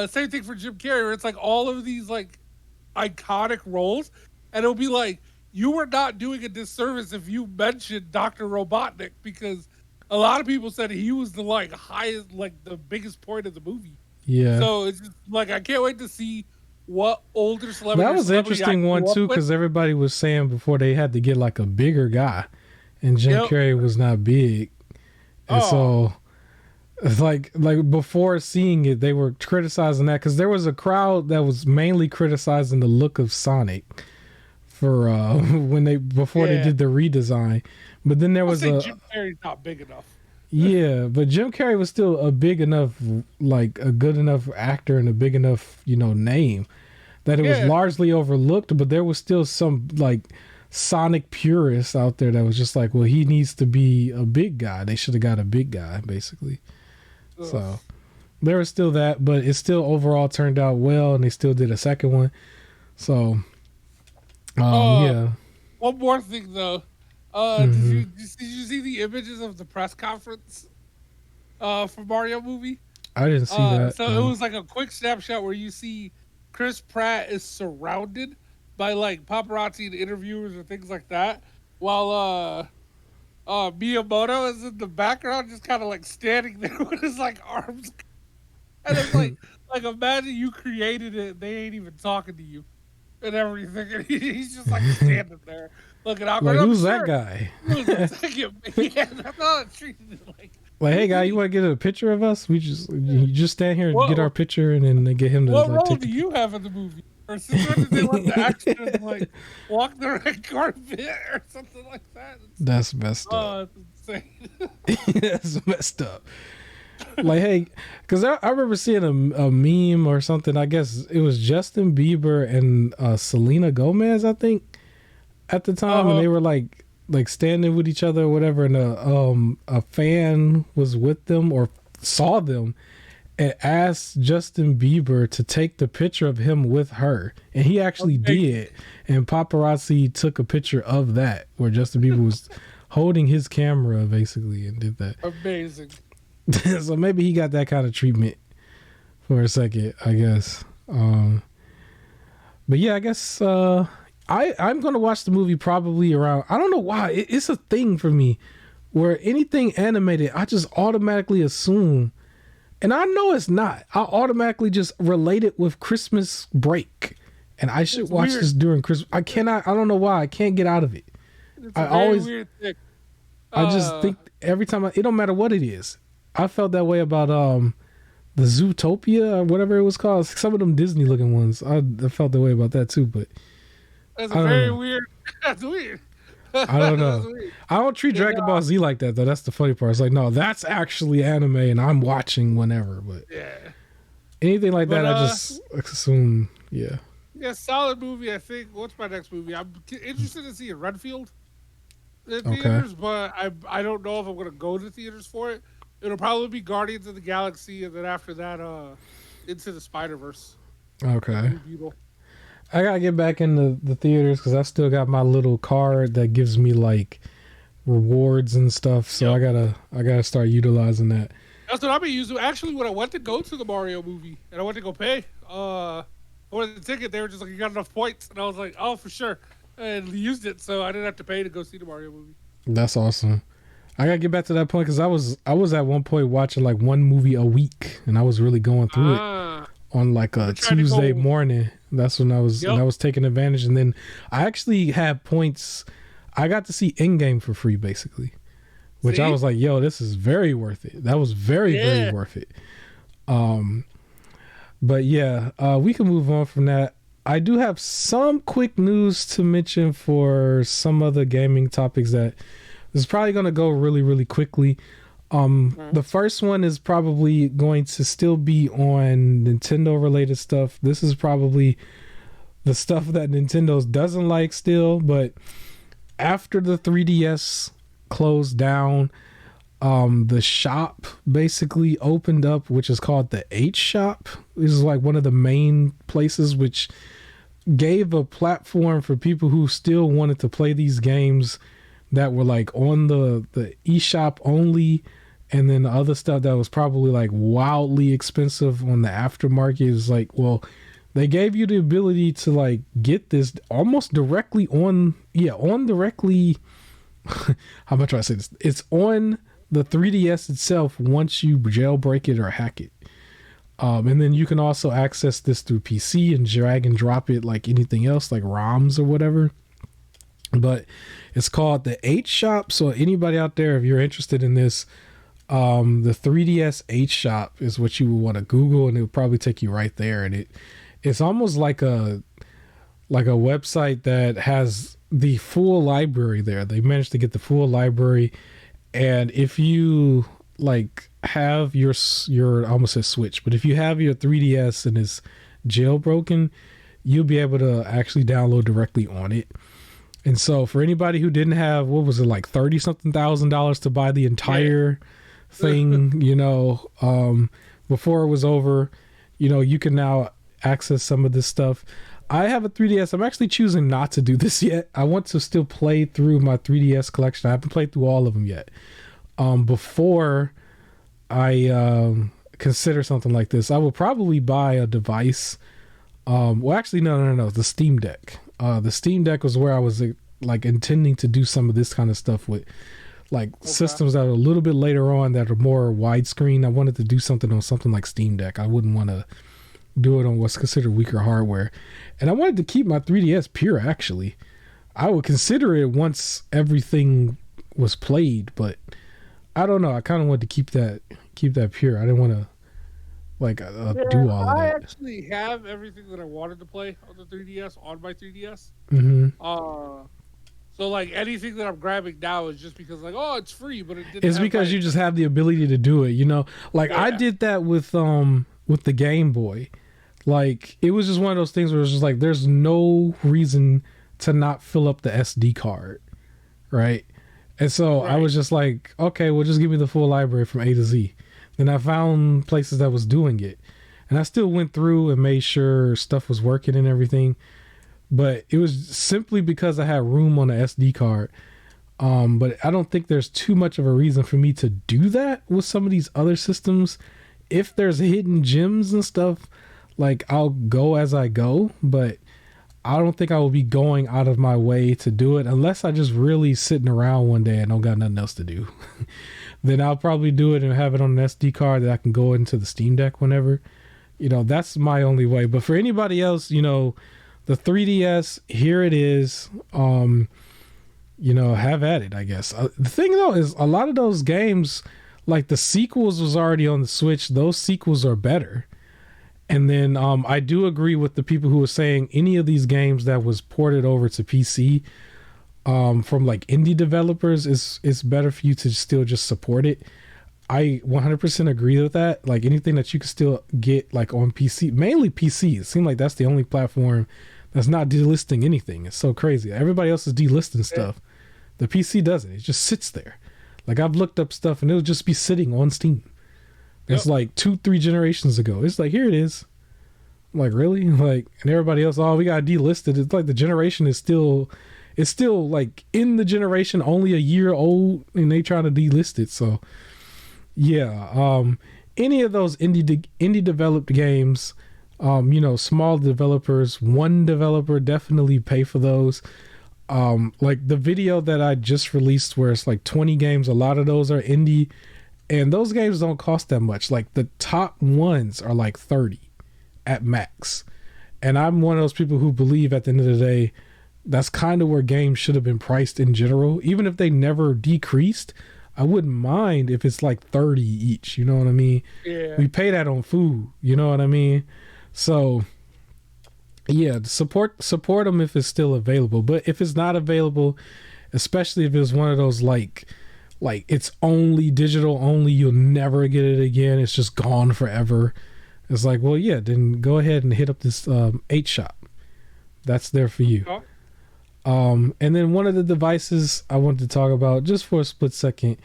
same thing for Jim Carrey, where it's like all of these like iconic roles, and it'll be like, you were not doing a disservice if you mentioned Dr. Robotnik, because a lot of people said he was the highest, the biggest point of the movie. Yeah. So it's just I can't wait to see what older celebrity. That was an interesting one too, because everybody was saying before they had to get a bigger guy, and Jim Carrey was not big, and so. Like before seeing it, they were criticizing that, because there was a crowd that was mainly criticizing the look of Sonic for before they did the redesign. But then there was Jim Carrey's not big enough. Yeah, but Jim Carrey was still a big enough, a good enough actor and a big enough, name that it was largely overlooked. But there was still some Sonic purists out there that was just like, well, he needs to be a big guy. They should have got a big guy, basically. So there was still that, but it still overall turned out well, and they still did a second one. So, yeah. One more thing though, did you see the images of the press conference for Mario movie? I didn't see that. So it was a quick snapshot where you see Chris Pratt is surrounded by paparazzi and interviewers or things like that, while Miyamoto is in the background, just kind of standing there with his arms, and it's imagine you created it, they ain't even talking to you, and everything, and he's just standing there looking awkward. Who's that guy? That's how it treated it hey guy, you want to get a picture of us? You just stand here and get our picture, and then they get him to. What role do you have in the movie? Or sometimes they let the actors walk the red carpet or something like that. That's messed up. It's insane. That's messed up. Hey, because I remember seeing a meme or something. I guess it was Justin Bieber and Selena Gomez, I think, at the time, and they were standing with each other or whatever, and a fan was with them or saw them and asked Justin Bieber to take the picture of him with her, and he actually did, and paparazzi took a picture of that where Justin Bieber was holding his camera basically and did that. Amazing. So maybe he got that kind of treatment for a second, I guess. But yeah, I guess I'm gonna watch the movie probably around, I don't know why, it's a thing for me where anything animated I just automatically assume, and I know it's not, I automatically just relate it with Christmas break, and I should watch this during Christmas. I don't know why, I can't get out of it. It's a very weird thing. I just think every time it don't matter what it is. I felt that way about the Zootopia or whatever it was called. Some of them Disney looking ones. I felt that way about that too, but that's very weird. That's weird. I don't know. I don't treat Dragon Ball Z like that though. That's the funny part. It's no, that's actually anime and I'm watching whenever, but anything like that, I just assume, yeah, solid movie. I think. What's my next movie? I'm interested to see Redfield in theaters, but I don't know if I'm gonna go to theaters for it. It'll probably be Guardians of the Galaxy, and then after that, Into the Spider-Verse. Okay. I gotta get back into the theaters because I still got my little card that gives me rewards and stuff. So I gotta start utilizing that. That's what I've been using. Actually, when I went to go to the Mario movie and I went to go pay for the ticket, they were just you got enough points, and I was oh, for sure, and used it, so I didn't have to pay to go see the Mario movie. That's awesome. I gotta get back to that point because I was at one point watching like one movie a week, and I was really going through it on like a Tuesday morning. That's when I was taking advantage, and then I actually had points. I got to see Endgame for free, basically, which I was like, "Yo, this is very worth it." That was very worth it. But yeah, we can move on from that. I do have some quick news to mention for some other gaming topics that is probably going to go really, really quickly. The first one is probably going to still be on Nintendo related stuff. This is probably the stuff that Nintendo doesn't like still, but after the 3DS closed down, the shop basically opened up, which is called the H Shop. This is like one of the main places which gave a platform for people who still wanted to play these games that were like on the eShop only, and then the other stuff that was probably like wildly expensive on the aftermarket is like, well, they gave you the ability to like get this almost directly on directly how much do I say this? It's on the 3DS itself once you jailbreak it or hack it. And then you can also access this through PC and drag and drop it like anything else, like ROMs or whatever. But it's called the H Shop. So anybody out there, if you're interested in this, the 3DS H Shop is what you would want to Google, and it would probably take you right there. And it's almost like a website that has the full library there. They managed to get the full library. And if you like have your I almost said Switch, but if you have your 3DS and it's jailbroken, you'll be able to actually download directly on it. And so for anybody who didn't have, what was it, like $30-something thousand to buy the entire thing, before it was over, you can now access some of this stuff. I have a 3DS. I'm actually choosing not to do this yet. I want to still play through my 3DS collection. I haven't played through all of them yet. Before I consider something like this, I will probably buy a device. Well, actually, no. The Steam Deck. The Steam Deck was where I was like intending to do some of this kind of stuff with, like systems that are a little bit later on that are more widescreen. I wanted to do something on something like Steam Deck. I wouldn't want to do it on what's considered weaker hardware. And I wanted to keep my 3DS pure, actually. I would consider it once everything was played, but I don't know. I kind of wanted to keep that pure. I didn't want to do all of that. I actually have everything that I wanted to play on the 3DS on my 3DS. Mm-hmm. So like anything that I'm grabbing now is just because like, oh, it's free, but it didn't. It's because you just have the ability to do it, I did that with the Game Boy. Like it was just one of those things where it's just like there's no reason to not fill up the SD card, right? And so I was just like, okay, well, just give me the full library from A to Z. Then I found places that was doing it, and I still went through and made sure stuff was working and everything. But it was simply because I had room on the SD card. But I don't think there's too much of a reason for me to do that with some of these other systems. If there's hidden gems and stuff, like I'll go as I go, but I don't think I will be going out of my way to do it unless I just really sitting around one day and don't got nothing else to do. Then I'll probably do it and have it on an SD card that I can go into the Steam Deck whenever. That's my only way. But for anybody else, the 3DS, here it is. Have at it, I guess. The thing though is a lot of those games, like the sequels was already on the Switch. Those sequels are better. And then I do agree with the people who were saying any of these games that was ported over to PC from like indie developers, it's better for you to still just support it. I 100% agree with that. Like anything that you can still get like on PC, mainly PC. It seems like that's the only platform that's not delisting anything. It's so crazy. Everybody else is delisting stuff. The PC doesn't. It just sits there. Like I've looked up stuff and it'll just be sitting on Steam. It's like 2-3 generations ago. It's like, here it is. I'm like, really? Like, and everybody else, oh, we got delisted. It's like the generation is still like in the generation only a year old and they trying to delist it. So yeah. Any of those indie developed games, small developers, one developer, definitely pay for those. Like the video that I just released where it's like 20 games, a lot of those are indie, and those games don't cost that much. Like the top ones are like 30 at max. And I'm one of those people who believe at the end of the day, that's kind of where games should have been priced in general. Even if they never decreased, I wouldn't mind if it's like 30 each. You know what I mean? Yeah. We pay that on food. You know what I mean? So yeah, support them if it's still available. But if it's not available, especially if it's one of those like it's only digital only, you'll never get it again. It's just gone forever. It's like, well, yeah, then go ahead and hit up this 8 shop. That's there for you. Okay. And then one of the devices I wanted to talk about just for a split second,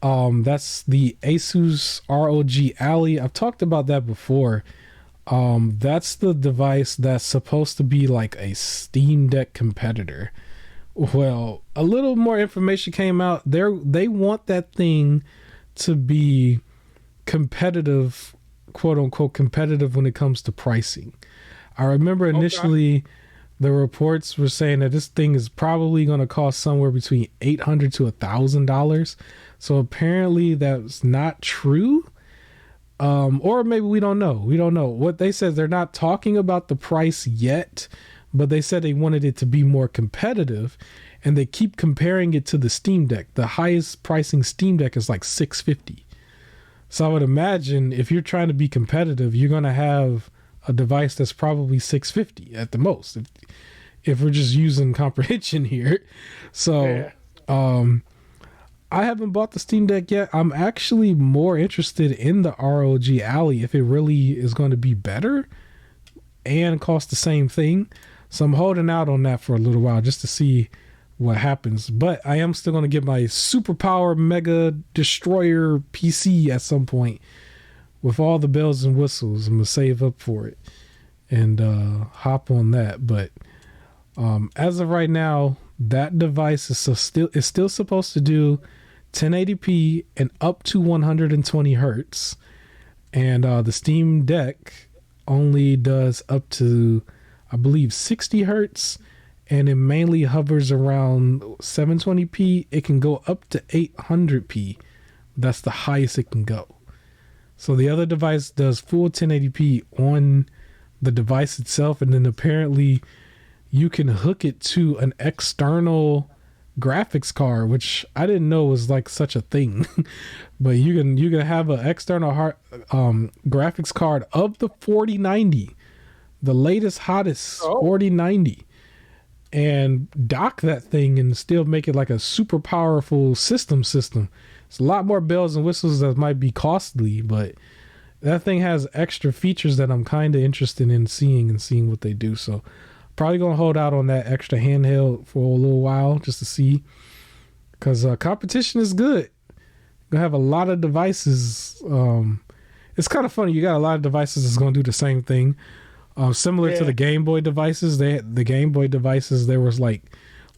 that's the Asus ROG Alley. I've talked about that before. That's the device that's supposed to be like a Steam Deck competitor. Well, a little more information came out. They want that thing to be competitive, quote unquote competitive, when it comes to pricing. I remember initially the reports were saying that this thing is probably going to cost somewhere between $800 to $1,000. So apparently that's not true. Or maybe we don't know. We don't know. What they said, they're not talking about the price yet, but they said they wanted it to be more competitive, and they keep comparing it to the Steam Deck. The highest pricing Steam Deck is like $650. So I would imagine if you're trying to be competitive, you're going to have a device that's probably $650 at the most, if we're just using comprehension here. So I haven't bought the Steam Deck yet. I'm actually more interested in the ROG Alley if it really is going to be better and cost the same thing. So I'm holding out on that for a little while just to see what happens. But I am still going to get my superpower mega destroyer PC at some point with all the bells and whistles. I'm going to save up for it and hop on that. But as of right now, that device is still supposed to do 1080p and up to 120 hertz. And the Steam Deck only does up to, I believe, 60 hertz, and it mainly hovers around 720p. It can go up to 800p. That's the highest it can go. So the other device does full 1080p on the device itself, and then apparently you can hook it to an external graphics card, which I didn't know was like such a thing. But you can have an external graphics card of the 4090, the latest hottest 4090, and dock that thing and still make it like a super powerful system. It's a lot more bells and whistles that might be costly, but that thing has extra features that I'm kind of interested in seeing what they do. So probably gonna hold out on that extra handheld for a little while just to see, because competition is good. Gonna have a lot of devices. It's kind of funny. You got a lot of devices that's gonna do the same thing. Similar to the Game Boy devices. The Game Boy devices, there was like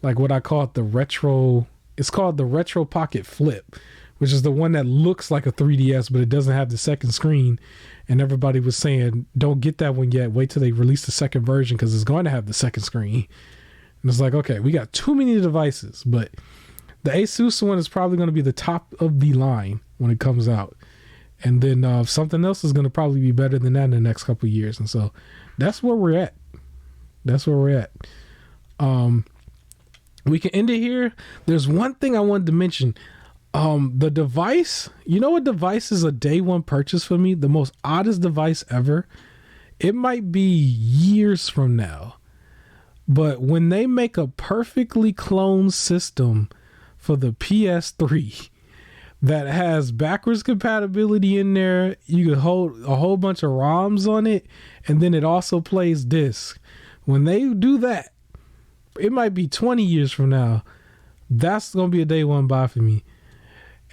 what I call it the retro. It's called the Retro Pocket Flip, which is the one that looks like a 3DS, but it doesn't have the second screen. And everybody was saying, don't get that one yet. Wait till they release the second version because it's going to have the second screen. And it's like, okay, we got too many devices. But the Asus one is probably going to be the top of the line when it comes out. And then something else is going to probably be better than that in the next couple of years. And so that's where we're at. We can end it here. There's one thing I wanted to mention. The device, you know what device is a day one purchase for me? The most oddest device ever. It might be years from now, but when they make a perfectly cloned system for the PS3 that has backwards compatibility in there, you could hold a whole bunch of ROMs on it, and then it also plays disc. When they do that, it might be 20 years from now. That's going to be a day one buy for me.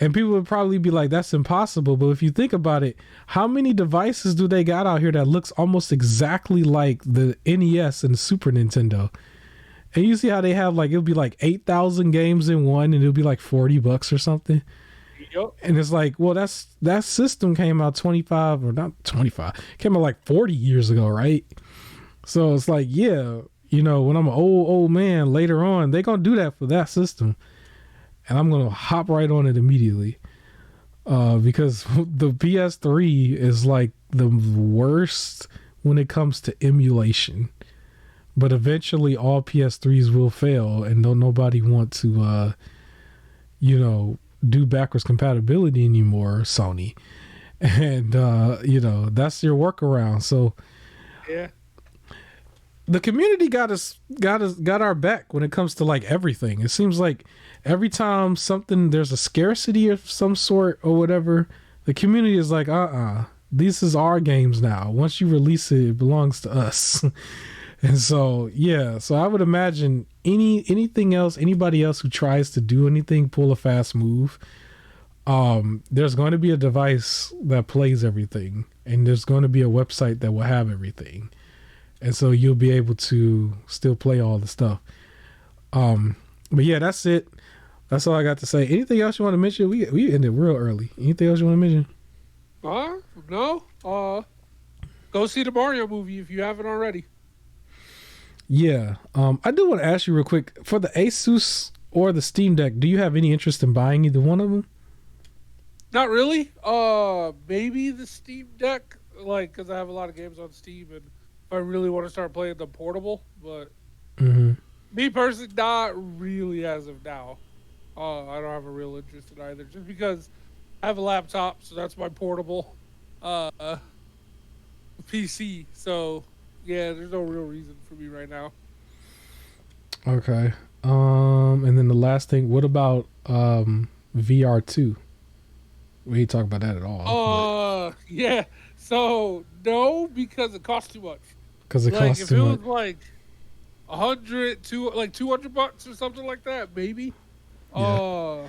And people would probably be like, that's impossible. But if you think about it, how many devices do they got out here that looks almost exactly like the NES and Super Nintendo? And you see how they have it'll be like 8,000 games in one, and it'll be like $40 or something. Yep. And it's like, well, that system came out 25 or not 25, came out like 40 years ago, right? So it's like, yeah, you know, when I'm an old man later on, they're gonna do that for that system, and I'm gonna hop right on it immediately. Because the PS3 is like the worst when it comes to emulation. But eventually all PS3s will fail, and don't nobody want to you know, do backwards compatibility anymore, Sony. And you know, that's your workaround. So Yeah. the community got our back when it comes to like everything. It seems like every time there's a scarcity of some sort or whatever, the community is like, this is our games now. Once you release it, it belongs to us. And so yeah, so I would imagine anybody else who tries to do anything, pull a fast move, there's going to be a device that plays everything, and there's going to be a website that will have everything. And so you'll be able to still play all the stuff. But yeah, that's it. That's all I got to say. Anything else you want to mention? We ended real early. Anything else you want to mention? No. Go see the Mario movie if you haven't already. Yeah. I do want to ask you real quick, for the Asus or the Steam Deck, do you have any interest in buying either one of them? Not really. Maybe the Steam Deck, like, because I have a lot of games on Steam, and if I really want to start playing them portable, but me personally, not really as of now. I don't have a real interest in either, just because I have a laptop, so that's my portable PC. So yeah, there's no real reason for me right now. Okay. And then the last thing, what about VR2? We ain't talk about that at all. Yeah. So no, because it costs too much. Because it costs too much. If it was like $200 or something like that, maybe. Yeah.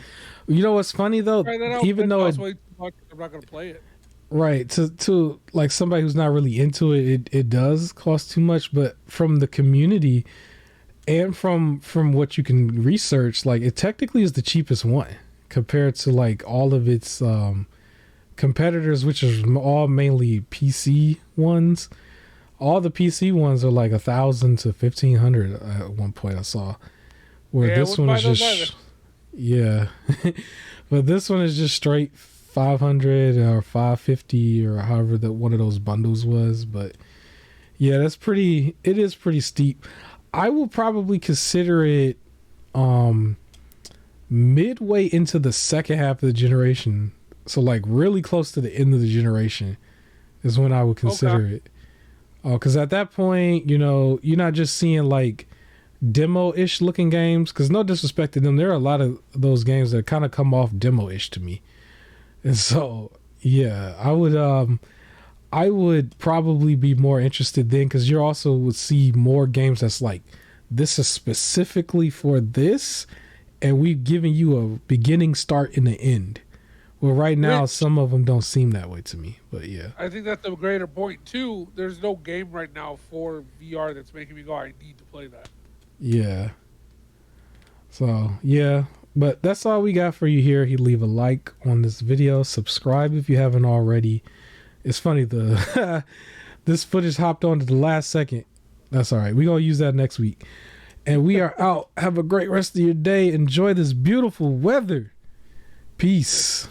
You know what's funny though? Even though it's way too much, I'm not gonna play it. Right. To like somebody who's not really into it, it does cost too much. But from the community and from what you can research, like it technically is the cheapest one compared to like all of its competitors, which is all mainly PC ones. All the PC ones are like 1,000 to 1,500 at one point I saw. Where this one is just but this one is just straight 500 or 550 or however that one of those bundles was. But yeah, it is pretty steep. I will probably consider it midway into the second half of the generation. So like really close to the end of the generation is when I would consider it. Because at that point, you know, you're not just seeing like demo-ish looking games, because no disrespect to them, there are a lot of those games that kind of come off demo-ish to me. And so yeah, I would probably be more interested then, because you also would see more games that's like, this is specifically for this, and we've given you a beginning, start, and an end. Well, right now, some of them don't seem that way to me, but yeah. I think that's the greater point too. There's no game right now for VR that's making me go, I need to play that. Yeah. So yeah, but that's all we got for you here. You leave a like on this video, subscribe if you haven't already. It's funny, this footage hopped on to the last second. That's all right. We're gonna use that next week. And we are out. Have a great rest of your day. Enjoy this beautiful weather. Peace.